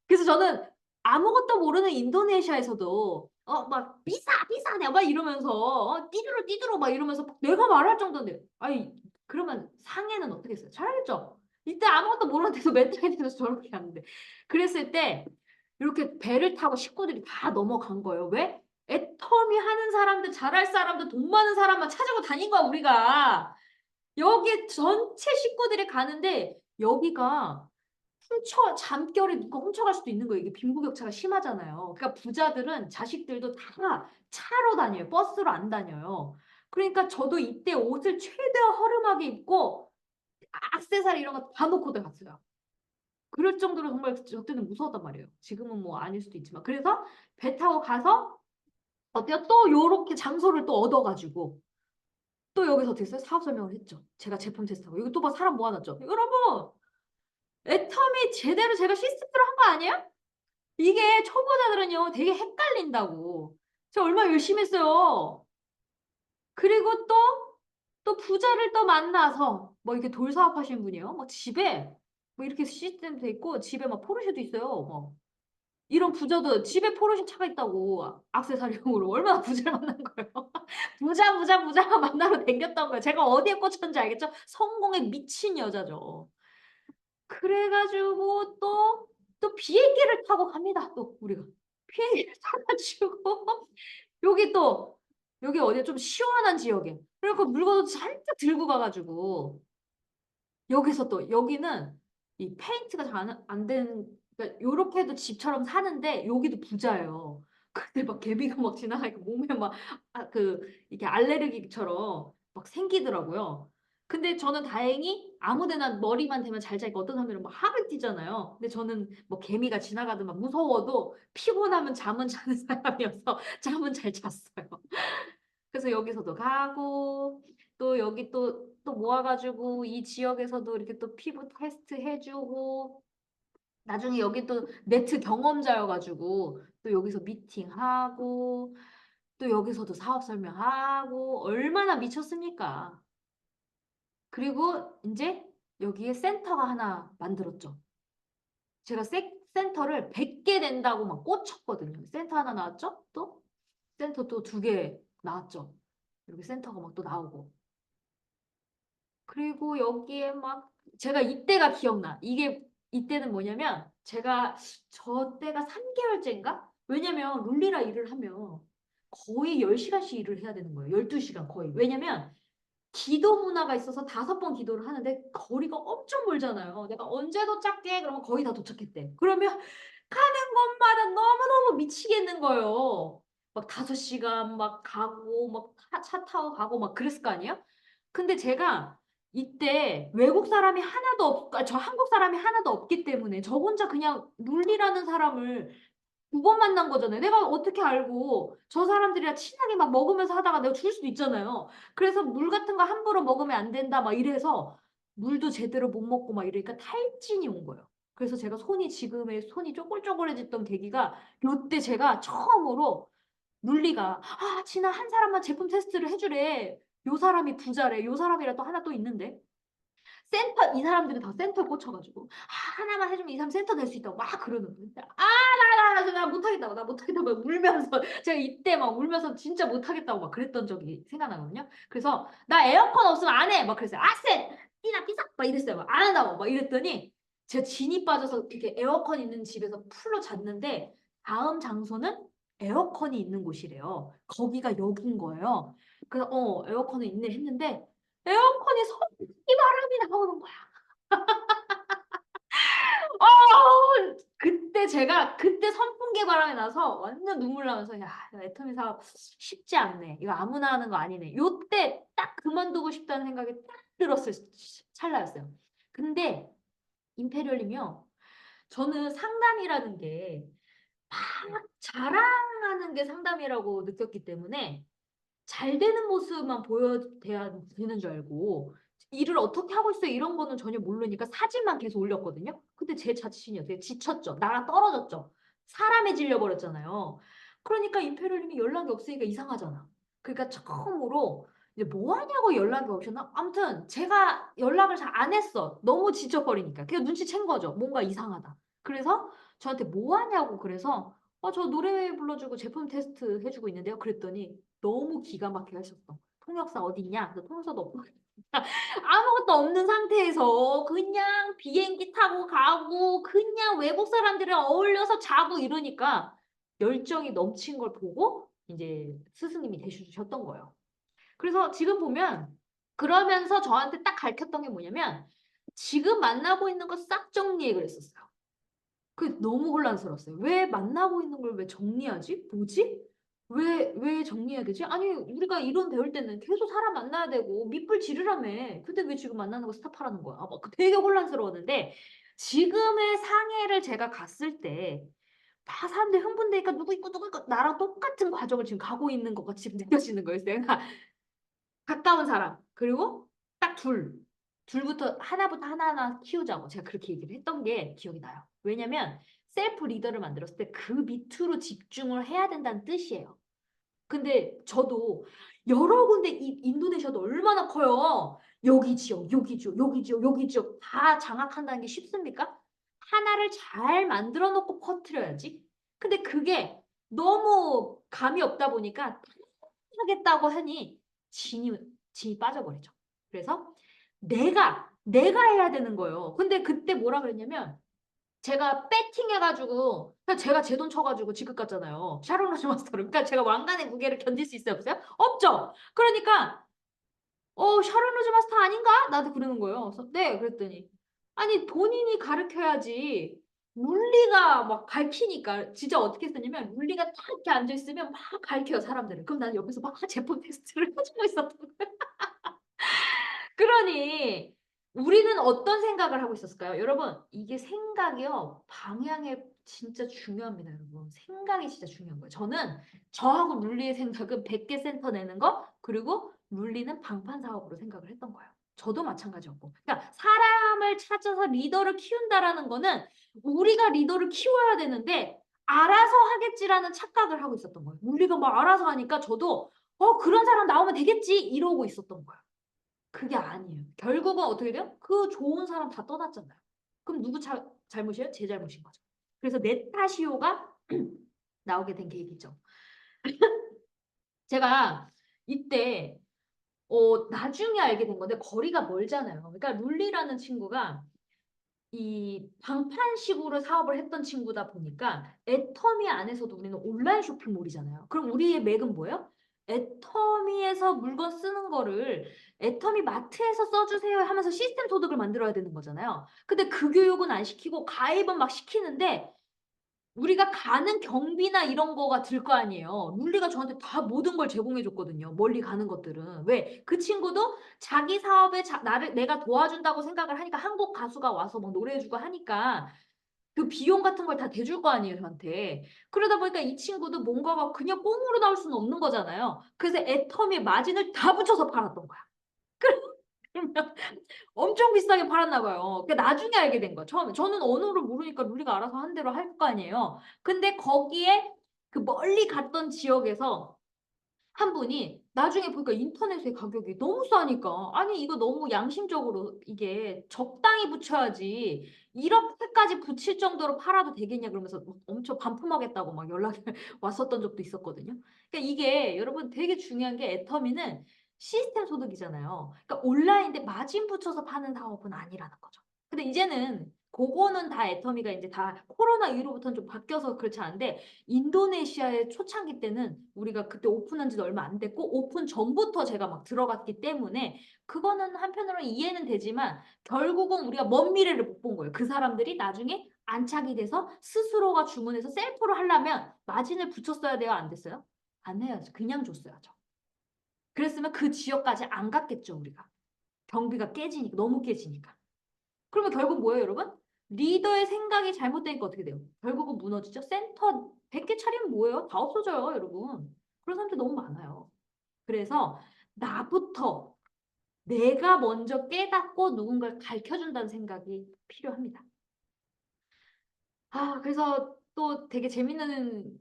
그래서 저는 아무것도 모르는 인도네시아에서도 막 비싸 비싸 내가 막 이러면서 띠드로 띠드로 막 이러면서 내가 말할 정도인데 아니 그러면 상해는 어떻게 했어요? 잘했죠. 이때 아무것도 모르는데도 멘탈리티에서 저렇게 하는데 그랬을 때 이렇게 배를 타고 식구들이 다 넘어간 거예요. 왜? 애터미 하는 사람들 잘할 사람들 돈 많은 사람만 찾아고 다닌 거야 우리가. 여기 전체 식구들이 가는데 여기가 잠결에 누가 훔쳐갈 수도 있는 거예요. 이게 빈부격차가 심하잖아요. 그러니까 부자들은 자식들도 다 차로 다녀요. 버스로 안 다녀요. 그러니까 저도 이때 옷을 최대한 허름하게 입고 액세서리 이런 거 다 놓고 들어갔어요. 그럴 정도로 정말 저 때는 무서웠단 말이에요. 지금은 뭐 아닐 수도 있지만. 그래서 배 타고 가서 어때요? 또 요렇게 장소를 또 얻어가지고 또 여기서 됐어요. 사업 설명을 했죠. 제가 제품 테스트하고. 여기 또 봐 사람 모아놨죠. 여러분 애터미 제대로 제가 시스템으로 한 거 아니에요? 이게 초보자들은요 되게 헷갈린다고. 제가 얼마나 열심히 했어요. 그리고 또 부자를 또 만나서 뭐 이렇게 돌 사업하시는 분이에요. 막 집에 뭐 이렇게 시스템도 있고 집에 막 포르쉐도 있어요. 뭐 이런 부자도 집에 포르쉐 차가 있다고 액세서리용으로 얼마나 부자를 만난 거예요. 부자 만나러 댕겼던 거예요. 제가 어디에 꽂혔는지 알겠죠? 성공에 미친 여자죠. 그래가지고 또 비행기를 타고 갑니다. 또 우리가 비행기를 타가지고 여기 또 여기 어디야 좀 시원한 지역에 그래갖고 물건도 잔뜩 들고 가가지고 여기서 또 여기는 이 페인트가 잘 안 된 그러니까 요렇게 해도 집처럼 사는데 여기도 부자예요. 근데 막 개미가 막 지나가니까 몸에 막 그 이게 알레르기처럼 막 생기더라고요. 근데 저는 다행히 아무데나 머리만 대면 잘 자니까 어떤 사람들은 막 학을 뛰잖아요. 근데 저는 뭐 개미가 지나가든 막 무서워도 피곤하면 잠은 자는 사람이어서 잠은 잘 잤어요. 그래서 여기서도 가고 또 여기 또 모아가지고 이 지역에서도 이렇게 또 피부 테스트 해주고 나중에 여기 또 네트 경험자여가지고 또 여기서 미팅하고 또 여기서도 사업 설명하고 얼마나 미쳤습니까? 그리고 이제 여기에 센터가 하나 만들었죠. 제가 센터를 100개 된다고 막 꽂혔거든요. 센터 하나 나왔죠? 또 센터 또 2개 나왔죠. 이렇게 센터가 막 또 나오고. 그리고 여기에 막 제가 이때가 기억나. 이게 이때는 뭐냐면 제가 저 때가 3개월째인가? 왜냐면 룰리라 일을 하면 거의 10시간씩 일을 해야 되는 거예요. 12시간 거의. 왜냐면 기도 문화가 있어서 5번 기도를 하는데 거리가 엄청 멀잖아요. 내가 언제 도착해? 그러면 거의 다 도착했대. 그러면 가는 곳마다 너무너무 미치겠는 거예요. 막 5시간 막 가고 막 차 타고 가고 막 그랬을 거 아니에요? 근데 제가 이때 외국 사람이 하나도 저 한국 사람이 하나도 없기 때문에 저 혼자 그냥 룰리라는 사람을 두 번 만난 거잖아요. 내가 어떻게 알고 저 사람들이랑 친하게 막 먹으면서 하다가 내가 죽을 수도 있잖아요. 그래서 물 같은 거 함부로 먹으면 안 된다 막 이래서 물도 제대로 못 먹고 막 이러니까 탈진이 온 거예요. 그래서 제가 지금의 손이 쪼글쪼글해졌던 계기가 요때 제가 처음으로 물리가 진아 한 사람만 제품 테스트를 해주래. 요 사람이 부자래. 요 사람이랑 또 하나 또 있는데. 센터 이 사람들은 다 센터에 꽂혀가지고 하나만 해주면 이 사람 센터 될 수 있다고 막 그러는 거예요. 나 못하겠다고 나 못하겠다고 막 울면서 제가 이때 막 울면서 진짜 못하겠다고 막 그랬던 적이 생각나거든요. 그래서 나 에어컨 없으면 안 해 막 그랬어요. 아쎄 띠나 삐싹 막 이랬어요. 막 안 한다고 막 이랬더니 제가 진이 빠져서 이렇게 에어컨 있는 집에서 풀로 잤는데 다음 장소는 에어컨이 있는 곳이래요. 거기가 여긴 거예요. 그래서 에어컨은 있네 했는데 에어컨이 이 바람이 나오는 거야. 그때 선풍기 바람이 나서 완전 눈물 나면서 야, 애터미 사업 쉽지 않네. 이거 아무나 하는 거 아니네. 요때 딱 그만두고 싶다는 생각이 딱 들었을 찰나였어요. 근데 임페리얼님이요. 저는 상담이라는 게 막 자랑하는 게 상담이라고 느꼈기 때문에 잘 되는 모습만 보여야 되는 줄 알고 일을 어떻게 하고 있어요 이런 거는 전혀 모르니까 사진만 계속 올렸거든요. 근데 제 자신이 어때요? 지쳤죠. 나랑 떨어졌죠. 사람에 질려버렸잖아요. 그러니까 임페리얼님이 연락이 없으니까 이상하잖아. 그러니까 처음으로 이제 뭐 하냐고 연락이 오셨나? 아무튼 제가 연락을 잘 안 했어. 너무 지쳐버리니까. 그냥 눈치챈 거죠. 뭔가 이상하다. 그래서 저한테 뭐 하냐고 그래서 저 노래 불러주고 제품 테스트 해주고 있는데요. 그랬더니 너무 기가 막히게 하셨어. 통역사 어디 있냐? 그래서 통역사도 없고 아무것도 없는 상태에서 그냥 비행기 타고 가고 그냥 외국 사람들이랑 어울려서 자고 이러니까 열정이 넘친 걸 보고 이제 스승님이 되주셨던 거예요. 그래서 지금 보면 그러면서 저한테 딱 가르쳤던 게 뭐냐면 지금 만나고 있는 거 싹 정리해 그랬었어요. 그 너무 혼란스러웠어요. 왜 만나고 있는 걸 왜 정리하지? 뭐지? 왜 정리해야 되지? 아니, 우리가 이론 배울 때는 계속 사람 만나야 되고, 밑불 지르라며. 근데 왜 지금 만나는 거 스탑하라는 거야? 막 되게 혼란스러웠는데, 지금의 상해를 제가 갔을 때, 다 사람들이 흥분되니까 누구 있고, 나랑 똑같은 과정을 지금 가고 있는 것 같이 느껴지는 거예요. 내가 가까운 사람, 그리고 딱 하나부터 하나하나 키우자고 제가 그렇게 얘기를 했던 게 기억이 나요. 왜냐면 셀프 리더를 만들었을 때 그 밑으로 집중을 해야 된다는 뜻이에요. 근데 저도 여러 군데 이 인도네시아도 얼마나 커요. 여기 지역, 여기 지역, 여기 지역, 여기 지역 다 장악한다는 게 쉽습니까? 하나를 잘 만들어 놓고 퍼뜨려야지. 근데 그게 너무 감이 없다 보니까 하겠다고 하니 진이 진이 빠져버리죠. 그래서 내가 해야 되는 거예요. 근데 그때 뭐라 그랬냐면 제가 배팅해가지고 제가 제 돈 쳐가지고 지급 갔잖아요. 샤론 로즈 마스터를. 그러니까 제가 왕관의 무게를 견딜 수 있어요, 없어요? 없죠. 그러니까 샤론 로즈 마스터 아닌가? 나한테 그러는 거예요. 그래서 네, 그랬더니 아니 본인이 가르쳐야지. 물리가 막 가르치니까 진짜 어떻게 했었냐면 물리가 딱 이렇게 앉아 있으면 막 가르쳐요 사람들을. 그럼 난 옆에서 막 제품 테스트를 해주고 있었던 거예요. 그러니 우리는 어떤 생각을 하고 있었을까요? 여러분, 이게 생각이요. 방향에 진짜 중요합니다, 여러분. 생각이 진짜 중요한 거예요. 저하고 물리의 생각은 100개 센터 내는 거, 그리고 물리는 방판 사업으로 생각을 했던 거예요. 저도 마찬가지였고. 그러니까 사람을 찾아서 리더를 키운다라는 거는 우리가 리더를 키워야 되는데 알아서 하겠지라는 착각을 하고 있었던 거예요. 물리가 막 알아서 하니까 저도 그런 사람 나오면 되겠지 이러고 있었던 거예요. 그게 아니에요. 결국은 어떻게 돼요? 그 좋은 사람 다 떠났잖아요. 그럼 누구 잘못이에요? 제 잘못인 거죠. 그래서 네타시오가 나오게 된 계기죠. 제가 이때 나중에 알게 된 건데 거리가 멀잖아요. 그러니까 룰리라는 친구가 이 방판식으로 사업을 했던 친구다 보니까 애터미 안에서도 우리는 온라인 쇼핑몰이잖아요. 그럼 우리의 맥은 뭐예요? 애터미에서 물건 쓰는 거를 애터미 마트에서 써주세요 하면서 시스템 소득을 만들어야 되는 거잖아요. 근데 그 교육은 안 시키고 가입은 막 시키는데 우리가 가는 경비나 이런 거가 들 거 아니에요. 룰리가 저한테 다 모든 걸 제공해 줬거든요. 멀리 가는 것들은. 왜? 그 친구도 자기 사업에 내가 도와준다고 생각을 하니까 한국 가수가 와서 막 노래해주고 하니까 그 비용 같은 걸 다 대줄 거 아니에요, 저한테. 그러다 보니까 이 친구도 뭔가가 그냥 꽁으로 나올 수는 없는 거잖아요. 그래서 애터미에 마진을 다 붙여서 팔았던 거야. 그러면 엄청 비싸게 팔았나 봐요. 그러니까 나중에 알게 된 거야. 처음에. 저는 언어를 모르니까 룰리가 알아서 한 대로 할 거 아니에요. 근데 거기에 그 멀리 갔던 지역에서 한 분이 나중에 보니까 인터넷의 가격이 너무 싸니까 아니 이거 너무 양심적으로 이게 적당히 붙여야지 이렇게까지 붙일 정도로 팔아도 되겠냐 그러면서 막 엄청 반품하겠다고 막 연락이 왔었던 적도 있었거든요. 그러니까 이게 여러분 되게 중요한 게 애터미는 시스템 소득이잖아요. 그러니까 온라인인데 마진 붙여서 파는 사업은 아니라는 거죠. 근데 이제는 그거는 다 애터미가 이제 다 코로나 이후로부터는 좀 바뀌어서 그렇지 않은데 인도네시아의 초창기 때는 우리가 그때 오픈한 지도 얼마 안 됐고 오픈 전부터 제가 막 들어갔기 때문에 그거는 한편으로는 이해는 되지만 결국은 우리가 먼 미래를 못 본 거예요. 그 사람들이 나중에 안착이 돼서 스스로가 주문해서 셀프로 하려면 마진을 붙였어야 돼요? 안 됐어요? 안 해야죠. 그냥 줬어야죠. 그랬으면 그 지역까지 안 갔겠죠, 우리가. 경비가 깨지니까, 너무 깨지니까. 그러면 결국 뭐예요, 여러분? 리더의 생각이 잘못되니까 어떻게 돼요? 결국은 무너지죠. 센터 100개 차리면 뭐예요? 다 없어져요, 여러분. 그런 사람들 너무 많아요. 그래서 나부터 내가 먼저 깨닫고 누군가를 가르쳐준다는 생각이 필요합니다. 그래서 또 되게 재밌는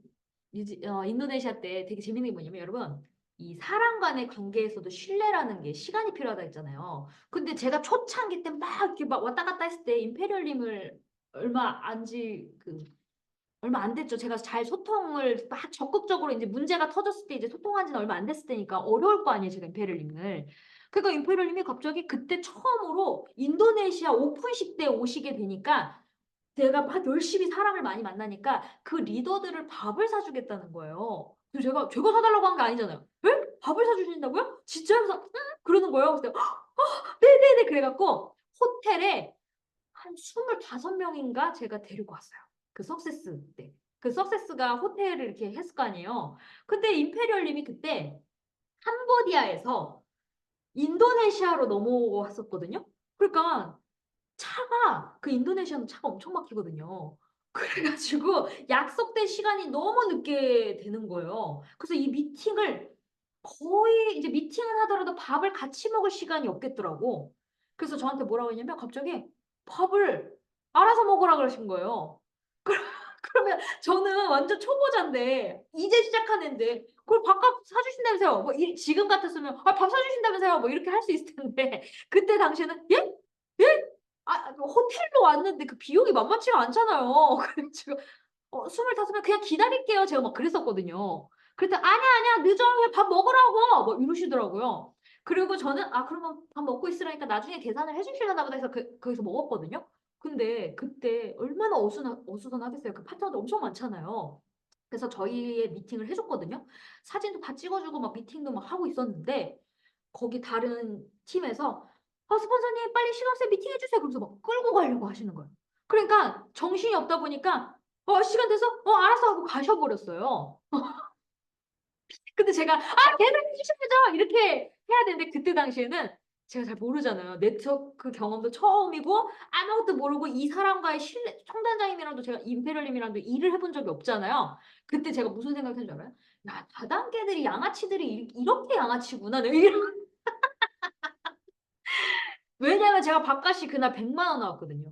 인도네시아 때 되게 재밌는 게 뭐냐면 여러분 이 사람 간의 관계에서도 신뢰라는 게 시간이 필요하다 했잖아요. 근데 제가 초창기 때 막 이렇게 막 왔다 갔다 했을 때 임페리얼님을 얼마 안지 얼마 안 됐죠. 제가 잘 소통을 막 적극적으로 이제 문제가 터졌을 때 이제 소통한 지는 얼마 안 됐을 때니까 어려울 거 아니에요. 제가 임페리얼님을. 그러니까 임페리얼님이 갑자기 그때 처음으로 인도네시아 오픈식 때 오시게 되니까 제가 막 열심히 사람을 많이 만나니까 그 리더들을 밥을 사주겠다는 거예요. 그래서 제가 사달라고 한 게 아니잖아요. 에? 밥을 사주신다고요? 진짜? 그래서 그러는 거예요. 그래서 네네네 그래갖고 호텔에 한 25명인가 제가 데리고 왔어요. 그 석세스 때. 그 석세스가 호텔을 이렇게 했을 거 아니에요. 근데 임페리얼님이 그때 캄보디아에서 인도네시아로 넘어왔었거든요. 그러니까 차가 그 인도네시아는 차가 엄청 막히거든요. 그래가지고 약속된 시간이 너무 늦게 되는 거예요. 그래서 이 미팅을 거의 이제 미팅을 하더라도 밥을 같이 먹을 시간이 없겠더라고. 그래서 저한테 뭐라고 했냐면 갑자기 밥을 알아서 먹으라 그러신 거예요. 그러면 저는 완전 초보자인데 이제 시작하는데 그걸 밥값 사주신다면서요. 뭐 지금 같았으면 밥 사주신다면서요. 뭐 이렇게 할 수 있을 텐데 그때 당시에는 예? 예? 호텔로 왔는데 그 비용이 만만치가 않잖아요. 그래가지고 25명 그냥 기다릴게요. 제가 막 그랬었거든요. 그랬더니 아니야 늦어. 그냥 밥 먹으라고 뭐 이러시더라고요. 그리고 저는 그러면 밥 먹고 있으라니까 나중에 계산을 해주시려나 보다 해서 거기서 먹었거든요. 근데 그때 얼마나 어수선하겠어요. 그 파트너들 엄청 많잖아요. 그래서 저희의 미팅을 해줬거든요. 사진도 다 찍어주고 막 미팅도 막 하고 있었는데 거기 다른 팀에서 스폰서님 빨리 시간세 미팅 해주세요. 그러면서 막 끌고 가려고 하시는 거예요. 그러니까 정신이 없다 보니까 시간 돼서 알았어 하고 가셔버렸어요. 근데 제가 계산해 주셔야죠 이렇게 해야 되는데 그때 당시에는 제가 잘 모르잖아요. 네트워크 경험도 처음이고 아무것도 모르고 이 사람과의 신뢰 청단장님이랑도 제가 임페리얼님이랑도 일을 해본 적이 없잖아요. 그때 제가 무슨 생각한 줄 알아요? 야 다단계들이 양아치들이 이렇게 양아치구나. 이런 왜냐면 제가 밥값이 그날 100만 원 나왔거든요.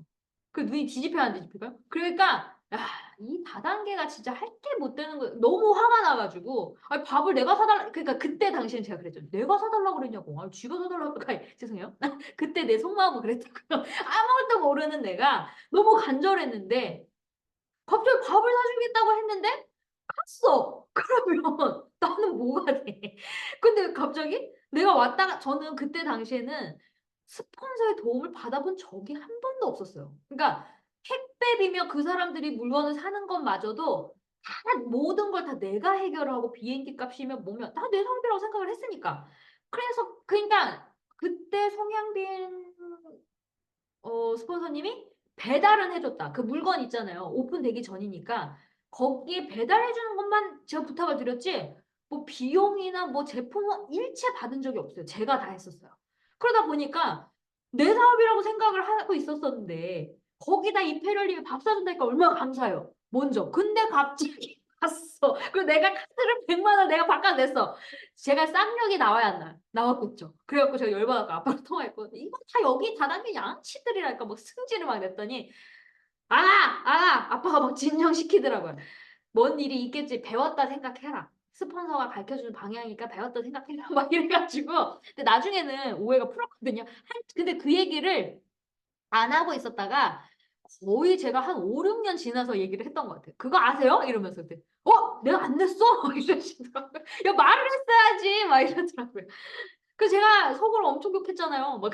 그 눈이 뒤집혀야 안 뒤집힐까요? 그러니까 이 다단계가 진짜 할 게 못 되는 거 너무 화가 나가지고 밥을 내가 사달라 그러니까 그때 당시엔 제가 그랬죠. 내가 사달라고 그랬냐고. 쥐가 사달라고 죄송해요. 그때 내 속마음은 그랬다고요. 아무것도 모르는 내가 너무 간절했는데 갑자기 밥을 사주겠다고 했는데 갔어. 그러면 나는 뭐가 돼? 근데 갑자기 내가 왔다가 저는 그때 당시에는 스폰서의 도움을 받아본 적이 한 번도 없었어요. 그러니까 택배비며 그 사람들이 물건을 사는 것마저도 다 모든 걸 다 내가 해결하고 비행기 값이면 뭐면 다 내 성비라고 생각을 했으니까. 그래서 그러니까 그때 송향빈 스폰서님이 배달은 해줬다. 그 물건 있잖아요. 오픈되기 전이니까 거기에 배달해 주는 것만 제가 부탁을 드렸지 뭐 비용이나 뭐 제품은 일체 받은 적이 없어요. 제가 다 했었어요. 그러다 보니까 내 사업이라고 생각을 하고 있었었는데 거기다 이페리얼님이 밥 사준다니까 얼마나 감사해요. 먼저. 근데 갑자기 갔어. 그리고 내가 카드를 100만 원 내가 바꿔냈어. 제가 쌍욕이 나와야 안 나요? 나왔겠죠. 그래갖고 제가 열받아서 아빠랑 통화했거든요. 이거 다 여기 다단계 양치들이라니까 막 승질을 막 냈더니 아빠가 막 진정시키더라고요. 뭔 일이 있겠지. 배웠다 생각해라. 스폰서가 가르쳐주는 방향이니까 배웠다 생각해라. 막 이래가지고. 근데 나중에는 오해가 풀었거든요. 근데 그 얘기를 안 하고 있었다가 거의 제가 한 5, 6년 지나서 얘기를 했던 것 같아요. 그거 아세요? 이러면서 그때 내가 안 냈어? 이러시더라고요. 야 말을 했어야지 막 이러더라고요. 그래서 제가 속으로 엄청 욕했잖아요. 막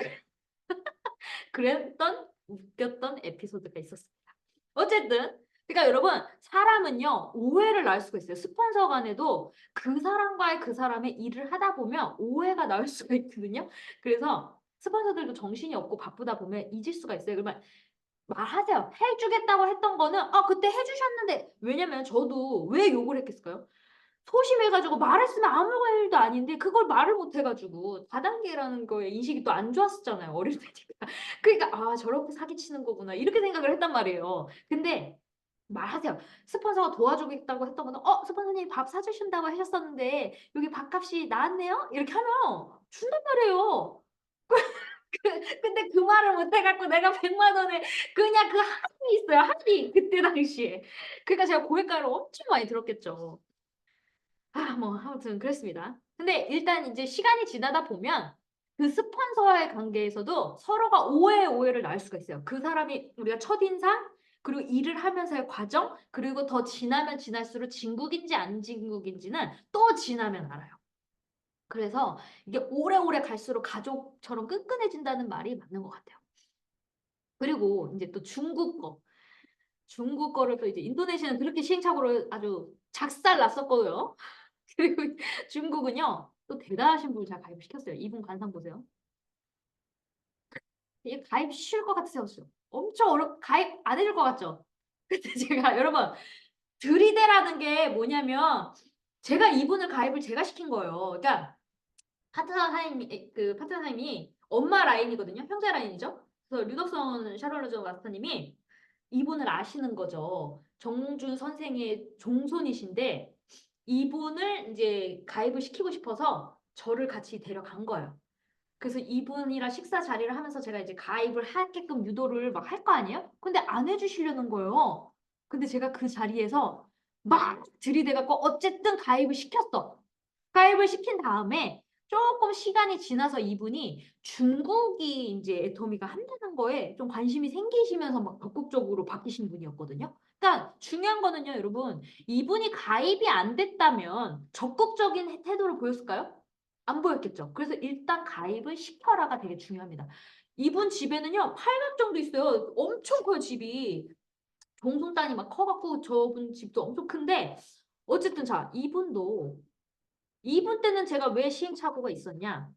그랬던 웃겼던 에피소드가 있었습니다. 어쨌든 그러니까 여러분 사람은요 오해를 낳을 수가 있어요. 스폰서 간에도 그 사람과의 그 사람의 일을 하다 보면 오해가 나올 수가 있거든요. 그래서 스폰서들도 정신이 없고 바쁘다 보면 잊을 수가 있어요. 그러면 말하세요. 해주겠다고 했던 거는 그때 해주셨는데 왜냐면 저도 왜 욕을 했겠어요? 소심해가지고 말했으면 아무 일도 아닌데 그걸 말을 못해가지고 다단계라는 거에 인식이 또 안 좋았었잖아요. 어릴 때니까. 그러니까 저렇게 사기치는 거구나 이렇게 생각을 했단 말이에요. 근데 말하세요. 스폰서가 도와주겠다고 했던 거는 스폰서님 밥 사주신다고 하셨었는데 여기 밥값이 나왔네요? 이렇게 하면 준단 말이에요. 근데 그 말을 못 해갖고 내가 100만 원에 그냥 그 한이 있어요. 한이 그때 당시에. 그러니까 제가 고액가를 엄청 많이 들었겠죠. 뭐 아무튼 그랬습니다. 근데 일단 이제 시간이 지나다 보면 그 스폰서와의 관계에서도 서로가 오해를 낳을 수가 있어요. 그 사람이 우리가 첫인상 그리고 일을 하면서의 과정 그리고 더 지나면 지날수록 진국인지 안 진국인지는 또 지나면 알아요. 그래서 이게 오래오래 갈수록 가족처럼 끈끈해진다는 말이 맞는 것 같아요. 그리고 이제 또 중국 거. 중국 거를 또 이제 인도네시아는 그렇게 시행착오를 아주 작살 났었거든요. 그리고 중국은요. 또 대단하신 분을 제가 가입시켰어요. 이분 관상 보세요. 이게 가입 쉬울 것 같으세요? 엄청 가입 안 해줄 것 같죠? 근데 제가 여러분 들이대라는 게 뭐냐면 제가 이분을 가입을 제가 시킨 거예요. 그러니까 파트너사님이 엄마 라인이거든요. 형제 라인이죠. 그래서 류덕선 샤를로즈 마스터님이 이분을 아시는 거죠. 정준 선생의 종손이신데 이분을 이제 가입을 시키고 싶어서 저를 같이 데려간 거예요. 그래서 이분이랑 식사 자리를 하면서 제가 이제 가입을 하게끔 유도를 막 할 거 아니에요? 근데 안 해주시려는 거예요. 근데 제가 그 자리에서 막 들이대갖고 어쨌든 가입을 시켰어. 가입을 시킨 다음에 조금 시간이 지나서 이분이 중국이 이제 애터미가 한다는 거에 좀 관심이 생기시면서 막 적극적으로 바뀌신 분이었거든요. 그러니까 중요한 거는요, 여러분. 이분이 가입이 안 됐다면 적극적인 태도를 보였을까요? 안 보였겠죠. 그래서 일단 가입을 시켜라가 되게 중요합니다. 이분 집에는요, 8각 정도 있어요. 엄청 커요, 집이. 종손단이 막 커갖고 저분 집도 엄청 큰데 어쨌든 자, 이분 때는 제가 왜 시행착오가 있었냐?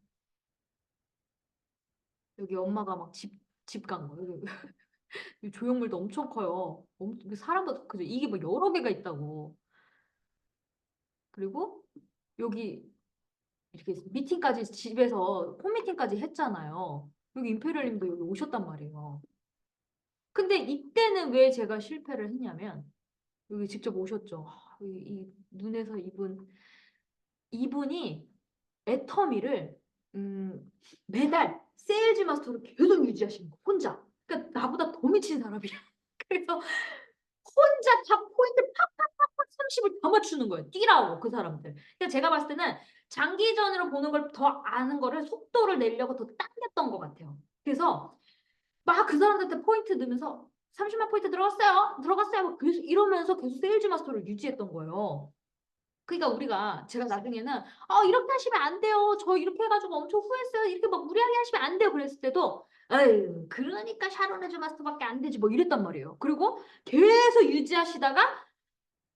여기 엄마가 막 집 간 거예요. 이 조형물도 엄청 커요. 사람도 그죠? 이게 뭐 여러 개가 있다고. 그리고 여기 이렇게 미팅까지 집에서 홈미팅까지 했잖아요. 여기 임페리얼님도 여기 오셨단 말이에요. 근데 이때는 왜 제가 실패를 했냐면 여기 직접 오셨죠. 이 눈에서 이분이 애터미를 매달 세일즈 마스터로 계속 유지하시는 거 혼자. 그러니까 나보다 더 미친 사람이야. 그래서 혼자 다 포인트 팍팍팍팍 30을 다 맞추는 거예요. 뛰라고 그 사람들. 그러니까 제가 봤을 때는 장기전으로 보는 걸 더 아는 거를 속도를 내려고 더 당겼던 것 같아요. 그래서 막 그 사람들한테 포인트 넣으면서 30만 포인트 들어갔어요. 들어갔어요. 막 계속 이러면서 계속 세일즈 마스터를 유지했던 거예요. 그러니까 제가 나중에는 이렇게 하시면 안 돼요. 저 이렇게 해가지고 엄청 후회했어요. 이렇게 막 무리하게 하시면 안 돼요. 그랬을 때도 에휴 그러니까 샤론헤즈 마스터밖에 안 되지 뭐 이랬단 말이에요. 그리고 계속 유지하시다가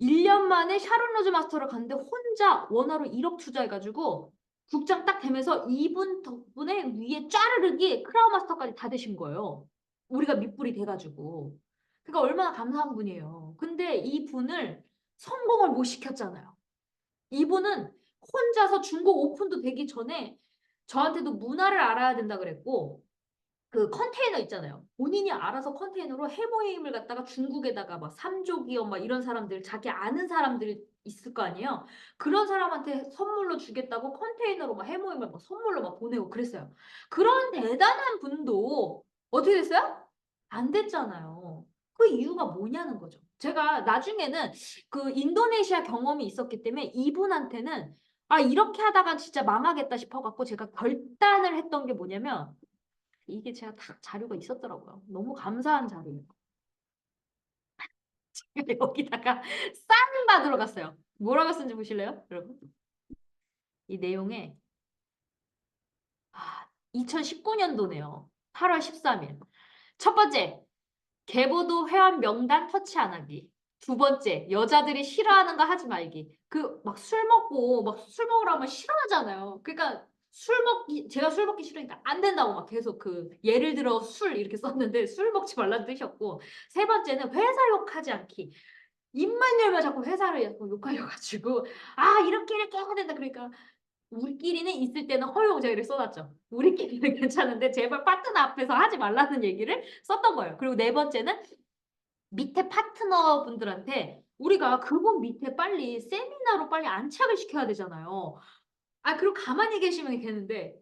1년 만에 샤론 로즈 마스터를 갔는데 혼자 원화로 1억 투자해가지고 국장 딱 되면서 이분 덕분에 위에 짜르르기 크라운 마스터까지 다 되신 거예요. 우리가 밑불이 돼가지고. 그러니까 얼마나 감사한 분이에요. 근데 이 분을 성공을 못 시켰잖아요. 이분은 혼자서 중국 오픈도 되기 전에 저한테도 문화를 알아야 된다 그랬고 그 컨테이너 있잖아요. 본인이 알아서 컨테이너로 해모임을 갖다가 중국에다가 막 삼조기업 막 이런 사람들, 자기 아는 사람들 있을 거 아니에요. 그런 사람한테 선물로 주겠다고 컨테이너로 막 해모임을 막 선물로 막 보내고 그랬어요. 그런 대단한 분도 어떻게 됐어요? 안 됐잖아요. 그 이유가 뭐냐는 거죠. 제가 나중에는 그 인도네시아 경험이 있었기 때문에 이분한테는 아, 이렇게 하다가 진짜 망하겠다 싶어갖고 제가 결단을 했던 게 뭐냐면 이게 제가 다 자료가 있었더라고요. 너무 감사한 자료예요. 제가 여기다가 사인 받으러 갔어요. 뭐라고 쓴지 보실래요, 여러분? 이 내용에 2019년도네요. 8월 13일. 첫 번째, 계보도 회원 명단 터치 안 하기. 두 번째, 여자들이 싫어하는 거 하지 말기. 그 막 술 먹고 막 술 먹으라면 싫어하잖아요. 그러니까 술 먹기 제가 술 먹기 싫으니까 안 된다고 막 계속 그 예를 들어 술 이렇게 썼는데 술 먹지 말라는 뜻이었고 세 번째는 회사 욕하지 않기. 입만 열면 자꾸 회사를 욕하려 가지고 아 이렇게 해야 된다 그러니까 우리끼리는 있을 때는 허용 제의를 써놨죠. 우리끼리는 괜찮은데 제발 파트너 앞에서 하지 말라는 얘기를 썼던 거예요. 그리고 네 번째는 밑에 파트너분들한테 우리가 그분 밑에 빨리 세미나로 빨리 안착을 시켜야 되잖아요. 아, 그리고 가만히 계시면 되는데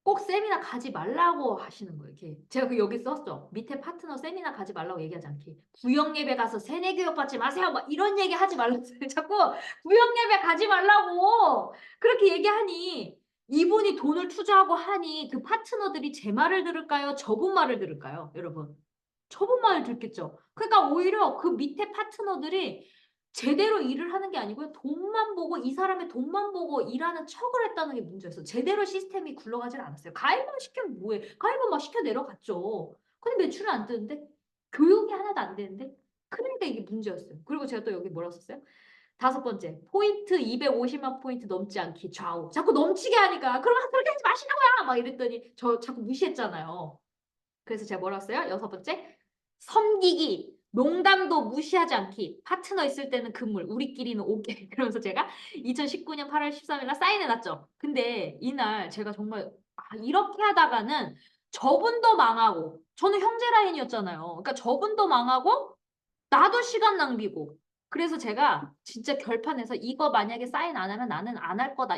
꼭 세미나 가지 말라고 하시는 거예요. 이렇게. 제가 그 여기 썼죠. 밑에 파트너 세미나 가지 말라고 얘기하지 않기. 구역 예배 가서 세뇌 교육 받지 마세요. 막 이런 얘기 하지 말라고. 자꾸 구역 예배 가지 말라고 그렇게 얘기하니 이분이 돈을 투자하고 하니 그 파트너들이 제 말을 들을까요? 저분 말을 들을까요? 여러분. 저분 말을 듣겠죠. 그러니까 오히려 그 밑에 파트너들이 제대로 일을 하는 게 아니고요. 돈만 보고 이 사람의 돈만 보고 일하는 척을 했다는 게 문제였어요. 제대로 시스템이 굴러가질 않았어요. 가입만 시키면 뭐해. 가입은 막 시켜 내려갔죠. 근데 매출은 안 뜨는데 교육이 하나도 안 되는데 그러니까 이게 문제였어요. 그리고 제가 또 여기 뭐라 썼어요? 다섯 번째, 포인트 250만 포인트 넘지 않기 좌우. 자꾸 넘치게 하니까 그러면 그렇게 하지 마시라고요. 막 이랬더니 저 자꾸 무시했잖아요. 그래서 제가 뭐라 했어요? 여섯 번째, 섬기기, 농담도 무시하지 않기, 파트너 있을 때는 금물, 우리끼리는 오케이. 그러면서 제가 2019년 8월 13일 날 사인해놨죠. 근데 이날 제가 정말 이렇게 하다가는 저분도 망하고, 저는 형제 라인이었잖아요. 그러니까 저분도 망하고, 나도 시간 낭비고. 그래서 제가 진짜 결판해서 이거 만약에 사인 안 하면 나는 안 할 거다.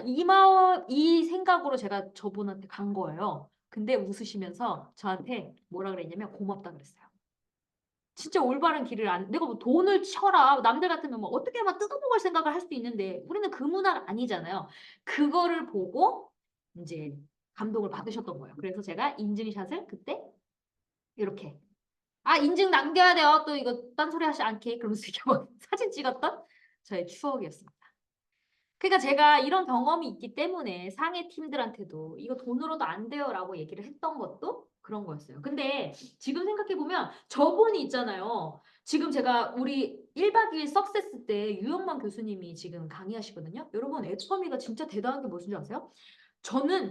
이 생각으로 제가 저분한테 간 거예요. 근데 웃으시면서 저한테 뭐라 그랬냐면 고맙다 그랬어요. 진짜 올바른 길을 안, 내가 뭐 돈을 쳐라. 남들 같으면 뭐 어떻게 막 뜯어먹을 생각을 할 수도 있는데 우리는 그 문화가 아니잖아요. 그거를 보고 이제 감동을 받으셨던 거예요. 그래서 제가 인증샷을 그때 이렇게 아, 인증 남겨야 돼요. 또 이거 딴소리 하지 않게. 그러면서 이렇게 막 사진 찍었던 저의 추억이었습니다. 그러니까 제가 이런 경험이 있기 때문에 상해 팀들한테도 이거 돈으로도 안 돼요라고 얘기를 했던 것도 그런 거였어요. 근데 지금 생각해보면 저분이 있잖아요. 지금 제가 우리 1박 2일 석세스 때 유영만 교수님이 지금 강의하시거든요. 여러분, 애처미가 진짜 대단한 게 무슨 줄 아세요? 저는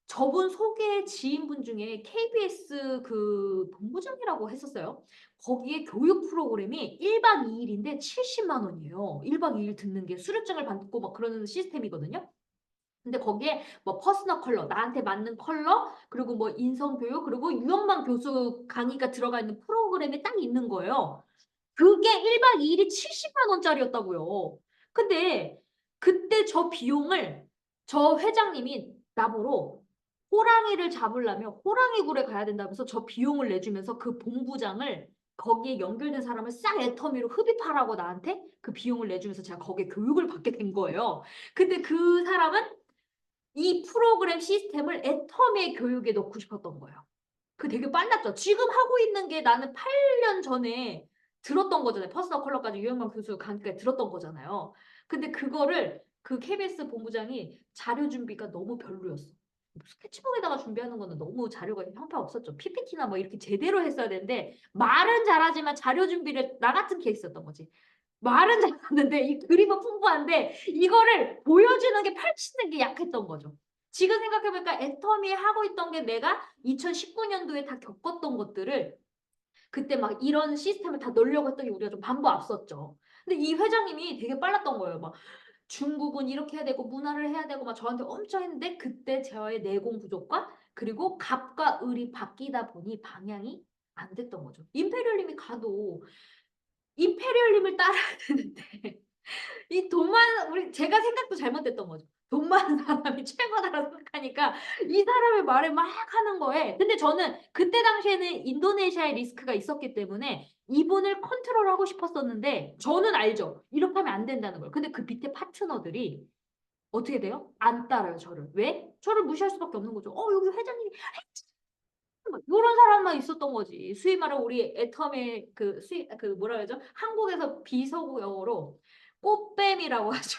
저분 소개 지인분 중에 KBS 그 본부장이라고 했었어요. 거기에 교육 프로그램이 1박 2일인데 70만 원이에요. 1박 2일 듣는 게 수료증을 받고 막 그러는 시스템이거든요. 근데 거기에 뭐 퍼스널 컬러, 나한테 맞는 컬러, 그리고 뭐 인성교육, 그리고 유영만 교수 강의가 들어가 있는 프로그램이 딱 있는 거예요. 그게 1박 2일이 70만 원짜리였다고요. 근데 그때 저 비용을 저 회장님이 나보러 호랑이를 잡으려면 호랑이 굴에 가야 된다면서 저 비용을 내주면서 그 본부장을 거기에 연결된 사람을 싹 애터미로 흡입하라고 나한테 그 비용을 내주면서 제가 거기에 교육을 받게 된 거예요. 근데 그 사람은 이 프로그램 시스템을 애터미의 교육에 넣고 싶었던 거예요. 그 되게 빨랐죠. 지금 하고 있는 게 나는 8년 전에 들었던 거잖아요. 퍼스널 컬러까지 유영만 교수 강의까지 들었던 거잖아요. 근데 그거를 그 KBS 본부장이 자료 준비가 너무 별로였어. 스케치북에다가 준비하는 거는 너무 자료가 형편없었죠. PPT나 뭐 이렇게 제대로 했어야 되는데 말은 잘하지만 자료 준비를 나 같은 케이스였던 거지. 말은 잘하는데 이 그림은 풍부한데 이거를 보여주는 게 펼치는 게 약했던 거죠. 지금 생각해보니까 애터미 하고 있던 게 내가 2019년도에 다 겪었던 것들을 그때 막 이런 시스템을 다 넣으려고 했더니 우리가 좀 반부 앞섰죠. 근데 이 회장님이 되게 빨랐던 거예요. 막 중국은 이렇게 해야 되고 문화를 해야 되고 막 저한테 엄청 했는데 그때 저의 내공 부족과 그리고 갑과 을이 바뀌다 보니 방향이 안 됐던 거죠. 임페리얼님이 가도 임페리얼님을 따라야 되는데 이 돈 많은 우리 제가 생각도 잘못됐던 거죠. 돈 많은 사람이 최고다라고 생각하니까 이 사람의 말을 막 하는 거에 근데 저는 그때 당시에는 인도네시아의 리스크가 있었기 때문에 이분을 컨트롤하고 싶었었는데 저는 알죠. 이렇게 하면 안 된다는 걸. 근데 그 밑에 파트너들이 어떻게 돼요? 안 따라요, 저를. 왜? 저를 무시할 수밖에 없는 거죠. 여기 회장님이 이런 사람만 있었던 거지. 수위 말하면 우리 애텀의 그 뭐라 그러죠? 한국에서 비서구용어로 꽃뱀이라고 하죠.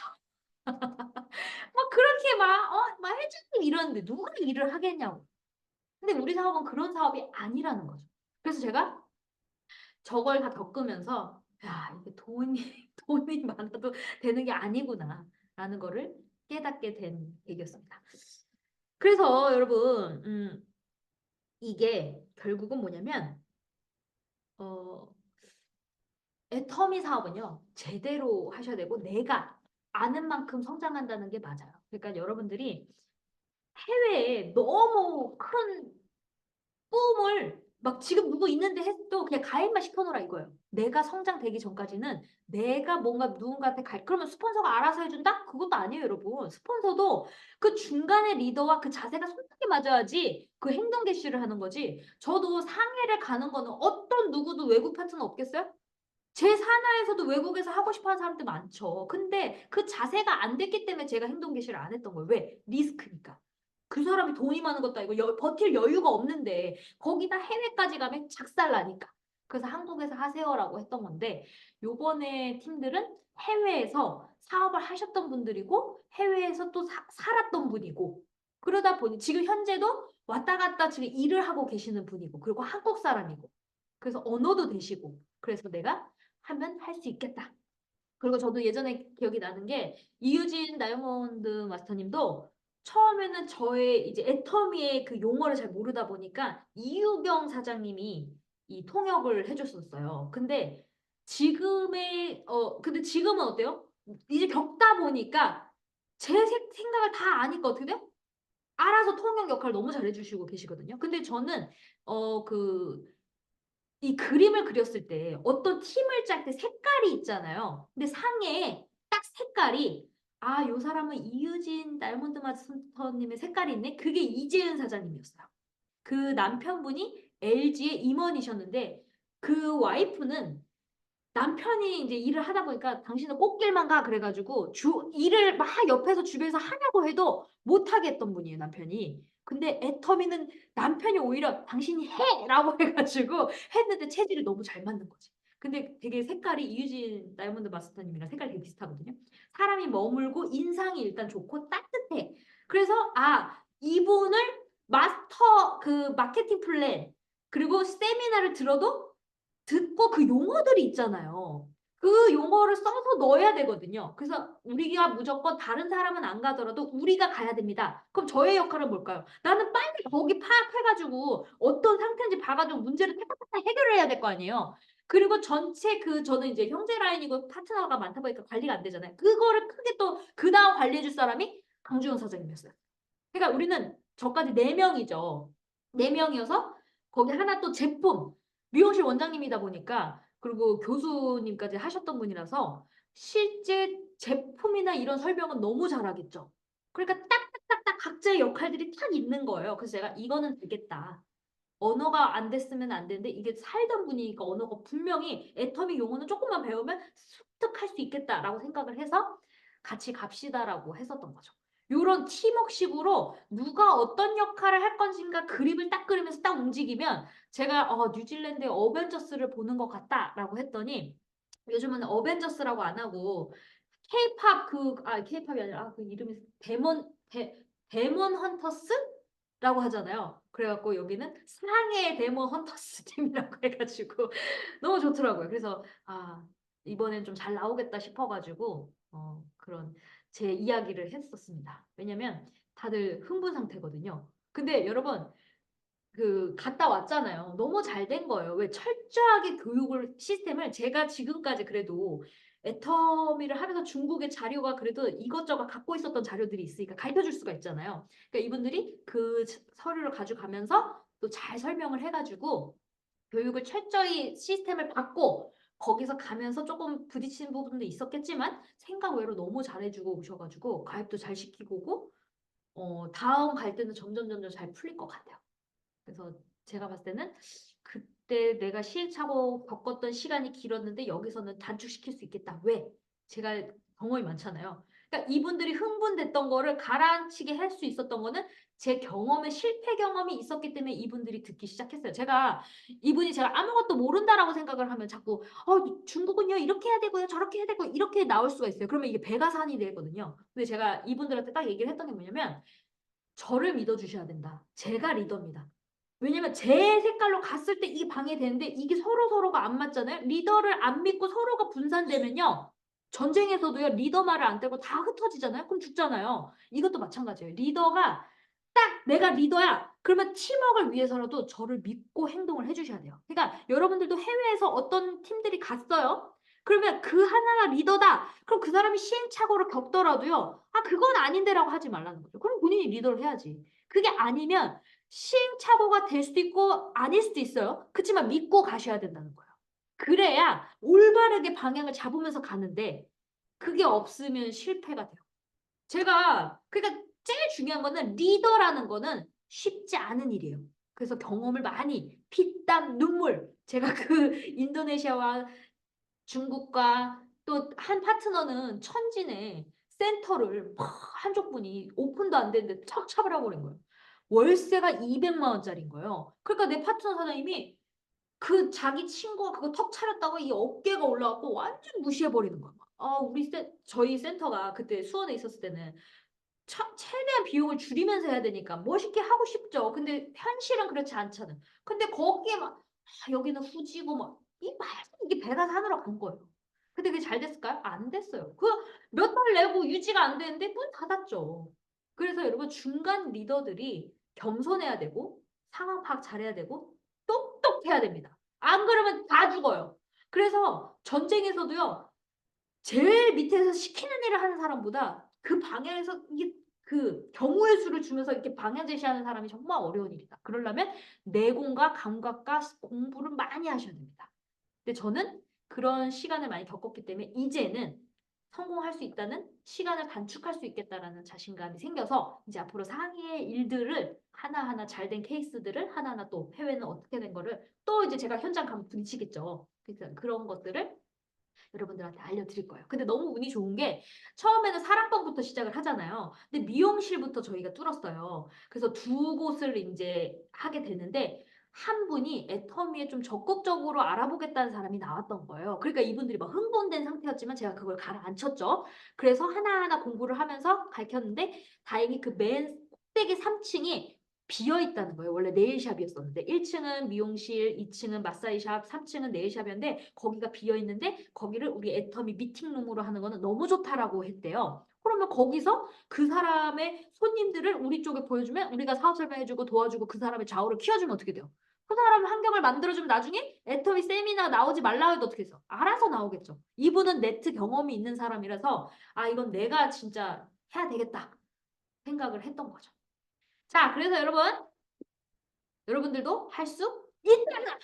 막 그렇게 막 회장님 이러는데 누가 일을 하겠냐고. 근데 우리 사업은 그런 사업이 아니라는 거죠. 그래서 제가 저걸 다 겪으면서 야, 이게 돈이 돈이 많아도 되는 게 아니구나라는 거를 깨닫게 된 계기였습니다. 그래서 여러분, 이게 결국은 뭐냐면 어, 애터미 사업은요 제대로 하셔야 되고 내가 아는 만큼 성장한다는 게 맞아요. 그러니까 여러분들이 해외에 너무 큰 꿈을 막 지금 누구 있는데 해도 그냥 가입만 시켜놓으라 이거예요. 내가 성장되기 전까지는 내가 뭔가 누군가한테 그러면 스폰서가 알아서 해준다? 그것도 아니에요, 여러분. 스폰서도 그 중간의 리더와 그 자세가 손톱이 맞아야지 그 행동 개시를 하는 거지. 저도 상해를 가는 거는 어떤 누구도 외국 파트너 없겠어요? 제 산하에서도 외국에서 하고 싶어 하는 사람들 많죠. 근데 그 자세가 안 됐기 때문에 제가 행동 개시를 안 했던 거예요. 왜? 리스크니까. 그 사람이 돈이 많은 것도 아니고 버틸 여유가 없는데 거기다 해외까지 가면 작살나니까. 그래서 한국에서 하세요라고 했던 건데 요번에 팀들은 해외에서 사업을 하셨던 분들이고 해외에서 또 살았던 분이고 그러다 보니 지금 현재도 왔다 갔다 지금 일을 하고 계시는 분이고 그리고 한국 사람이고 그래서 언어도 되시고 그래서 내가 하면 할 수 있겠다. 그리고 저도 예전에 기억이 나는 게 이유진 다이아몬드 마스터님도 처음에는 저의 이제 애터미의 그 용어를 잘 모르다 보니까 이유경 사장님이 이 통역을 해줬었어요. 근데 지금은 어때요? 이제 겪다 보니까 제 생각을 다 아니까 어떻게 돼요? 알아서 통역 역할 너무 잘해주시고 계시거든요. 근데 저는 이 그림을 그렸을 때 어떤 팀을 짤 때 색깔이 있잖아요. 근데 상에 딱 색깔이 요 사람은 이유진 다이아몬드 마스터님의 색깔이 있네. 그게 이재은 사장님이었어요. 그 남편분이 LG의 임원이셨는데 그 와이프는 남편이 이제 일을 하다 보니까 당신은 꽃길만 가 그래가지고 일을 막 옆에서 주변에서 하냐고 해도 못하게 했던 분이에요 남편이. 근데 애터미는 남편이 오히려 당신이 해라고 해가지고 했는데 체질이 너무 잘 맞는 거지. 근데 되게 색깔이 이유진 다이아몬드 마스터님이랑 색깔이 되게 비슷하거든요. 사람이 머물고 인상이 일단 좋고 따뜻해. 그래서 이분을 마스터 그 마케팅 플랜 그리고 세미나를 들어도 듣고 그 용어들이 있잖아요. 그 용어를 써서 넣어야 되거든요. 그래서 우리가 무조건 다른 사람은 안 가더라도 우리가 가야 됩니다. 그럼 저의 역할은 뭘까요? 나는 빨리 거기 파악해가지고 어떤 상태인지 봐가지고 문제를 탁탁탁 해결을 해야 될 거 아니에요. 그리고 전체 저는 이제 형제 라인이고 파트너가 많다 보니까 관리가 안 되잖아요. 그거를 크게 또 그 다음 관리해줄 사람이 강주영 사장님이었어요. 그러니까 우리는 저까지 4명이죠. 4명이어서 거기 하나 또 제품 미용실 원장님이다 보니까 그리고 교수님까지 하셨던 분이라서 실제 제품이나 이런 설명은 너무 잘하겠죠. 그러니까 딱딱딱딱 각자의 역할들이 딱 있는 거예요. 그래서 제가 이거는 되겠다. 언어가 안 됐으면 안 되는데 이게 살던 분이니까 언어가 분명히 애터미 용어는 조금만 배우면 습득할 수 있겠다라고 생각을 해서 같이 갑시다라고 했었던 거죠. 요런 팀워크식으로 누가 어떤 역할을 할 것인가 그림을 딱 그리면서 딱 움직이면 제가 뉴질랜드의 어벤져스를 보는 것 같다라고 했더니 요즘은 어벤져스라고 안 하고 케이팝 케이팝이 아니라 그 이름이 데몬 헌터스라고 하잖아요. 그래갖고 여기는 상해 데몬 헌터스 팀이라고 해가지고 너무 좋더라고요. 그래서 이번엔 좀 잘 나오겠다 싶어가지고 그런 제 이야기를 했었습니다. 왜냐면 다들 흥분 상태거든요. 근데 여러분 갔다 왔잖아요. 너무 잘 된 거예요. 왜 철저하게 교육을 시스템을 제가 지금까지 그래도 애터미를 하면서 중국의 자료가 그래도 이것저것 갖고 있었던 자료들이 있으니까 가르쳐 줄 수가 있잖아요. 그러니까 이분들이 그 서류를 가져가면서 또 잘 설명을 해가지고 교육을 철저히 시스템을 받고 거기서 가면서 조금 부딪히는 부분도 있었겠지만 생각 외로 너무 잘해주고 오셔가지고 가입도 잘 시키고 오고 다음 갈 때는 점점 잘 풀릴 것 같아요. 그래서 제가 봤을 때는 그때 내가 시행착오 겪었던 시간이 길었는데 여기서는 단축시킬 수 있겠다. 왜? 제가 경험이 많잖아요. 그러니까 이분들이 흥분됐던 거를 가라앉히게 할 수 있었던 거는 제 경험에 실패 경험이 있었기 때문에 이분들이 듣기 시작했어요. 이분이 제가 아무것도 모른다라고 생각을 하면 자꾸 중국은요 이렇게 해야 되고요 저렇게 해야 되고 이렇게 나올 수가 있어요. 그러면 이게 배가 산이 되거든요. 근데 제가 이분들한테 딱 얘기를 했던 게 뭐냐면 저를 믿어주셔야 된다. 제가 리더입니다. 왜냐면 제 색깔로 갔을 때 이게 방해되는데 이게 서로가 안 맞잖아요. 리더를 안 믿고 서로가 분산되면요. 전쟁에서도요. 리더 말을 안 들고 다 흩어지잖아요. 그럼 죽잖아요. 이것도 마찬가지예요. 리더가 딱 내가 리더야. 그러면 팀워크를 위해서라도 저를 믿고 행동을 해주셔야 돼요. 그러니까 여러분들도 해외에서 어떤 팀들이 갔어요. 그러면 그 하나가 리더다. 그럼 그 사람이 시행착오를 겪더라도요. 아 그건 아닌데라고 하지 말라는 거죠. 그럼 본인이 리더를 해야지. 그게 아니면 시행착오가 될 수도 있고 아닐 수도 있어요. 그렇지만 믿고 가셔야 된다는 거예요. 그래야 올바르게 방향을 잡으면서 가는데 그게 없으면 실패가 돼요. 제가 그러니까 제일 중요한 거는 리더라는 거는 쉽지 않은 일이에요. 그래서 경험을 많이 피땀 눈물 제가 그 인도네시아와 중국과 또 한 파트너는 천진에 센터를 막 한쪽 분이 오픈도 안 됐는데 척 차버려버린 거예요. 월세가 200만 원짜리인 거예요. 그러니까 내 파트너 사장님이 그 자기 친구가 그거 턱 차렸다고 이 어깨가 올라가고 완전 무시해버리는 거야. 저희 센터가 그때 수원에 있었을 때는 최대한 비용을 줄이면서 해야 되니까 멋있게 하고 싶죠. 근데 현실은 그렇지 않잖아요. 근데 거기에 막 여기는 후지고 막 이게 배가 산으로 간 거예요. 근데 그게 잘 됐을까요? 안 됐어요. 그 몇 달 내고 유지가 안 되는데 문 닫았죠. 그래서 여러분 중간 리더들이 겸손해야 되고 상황 파악 잘해야 되고 똑똑해야 됩니다. 안 그러면 다 죽어요. 그래서 전쟁에서도요. 제일 밑에서 시키는 일을 하는 사람보다 그 방향에서 이게 그 경우의 수를 주면서 이렇게 방향 제시하는 사람이 정말 어려운 일이다. 그러려면 내공과 감각과 공부를 많이 하셔야 됩니다. 근데 저는 그런 시간을 많이 겪었기 때문에 이제는 성공할 수 있다는 시간을 단축할 수 있겠다라는 자신감이 생겨서 이제 앞으로 상해의 일들을 하나하나 잘된 케이스들을 하나하나 또 해외는 어떻게 된 거를 또 이제 제가 현장 가면 부딪히겠죠. 그래서 그런 것들을 여러분들한테 알려드릴 거예요. 근데 너무 운이 좋은 게 처음에는 사랑방부터 시작을 하잖아요. 근데 미용실부터 저희가 뚫었어요. 그래서 두 곳을 이제 하게 되는데 한 분이 애터미에 좀 적극적으로 알아보겠다는 사람이 나왔던 거예요. 그러니까 이분들이 막 흥분된 상태였지만 제가 그걸 가라앉혔죠. 그래서 하나하나 공부를 하면서 가르쳤는데 다행히 그 맨 꼭대기 3층이 비어 있다는 거예요. 원래 네일샵이었었는데 1층은 미용실, 2층은 마사지샵, 3층은 네일샵이었는데 거기가 비어 있는데 거기를 우리 애터미 미팅룸으로 하는 거는 너무 좋다라고 했대요. 그러면 거기서 그 사람의 손님들을 우리 쪽에 보여주면 우리가 사업 설명해주고 도와주고 그 사람의 좌우를 키워주면 어떻게 돼요? 그 사람 환경을 만들어주면 나중에 애터미 세미나 나오지 말라 해도 어떻게 해서 알아서 나오겠죠. 이분은 네트 경험이 있는 사람이라서 아 이건 내가 진짜 해야 되겠다 생각을 했던 거죠. 자, 그래서 여러분들도 할 수 있다!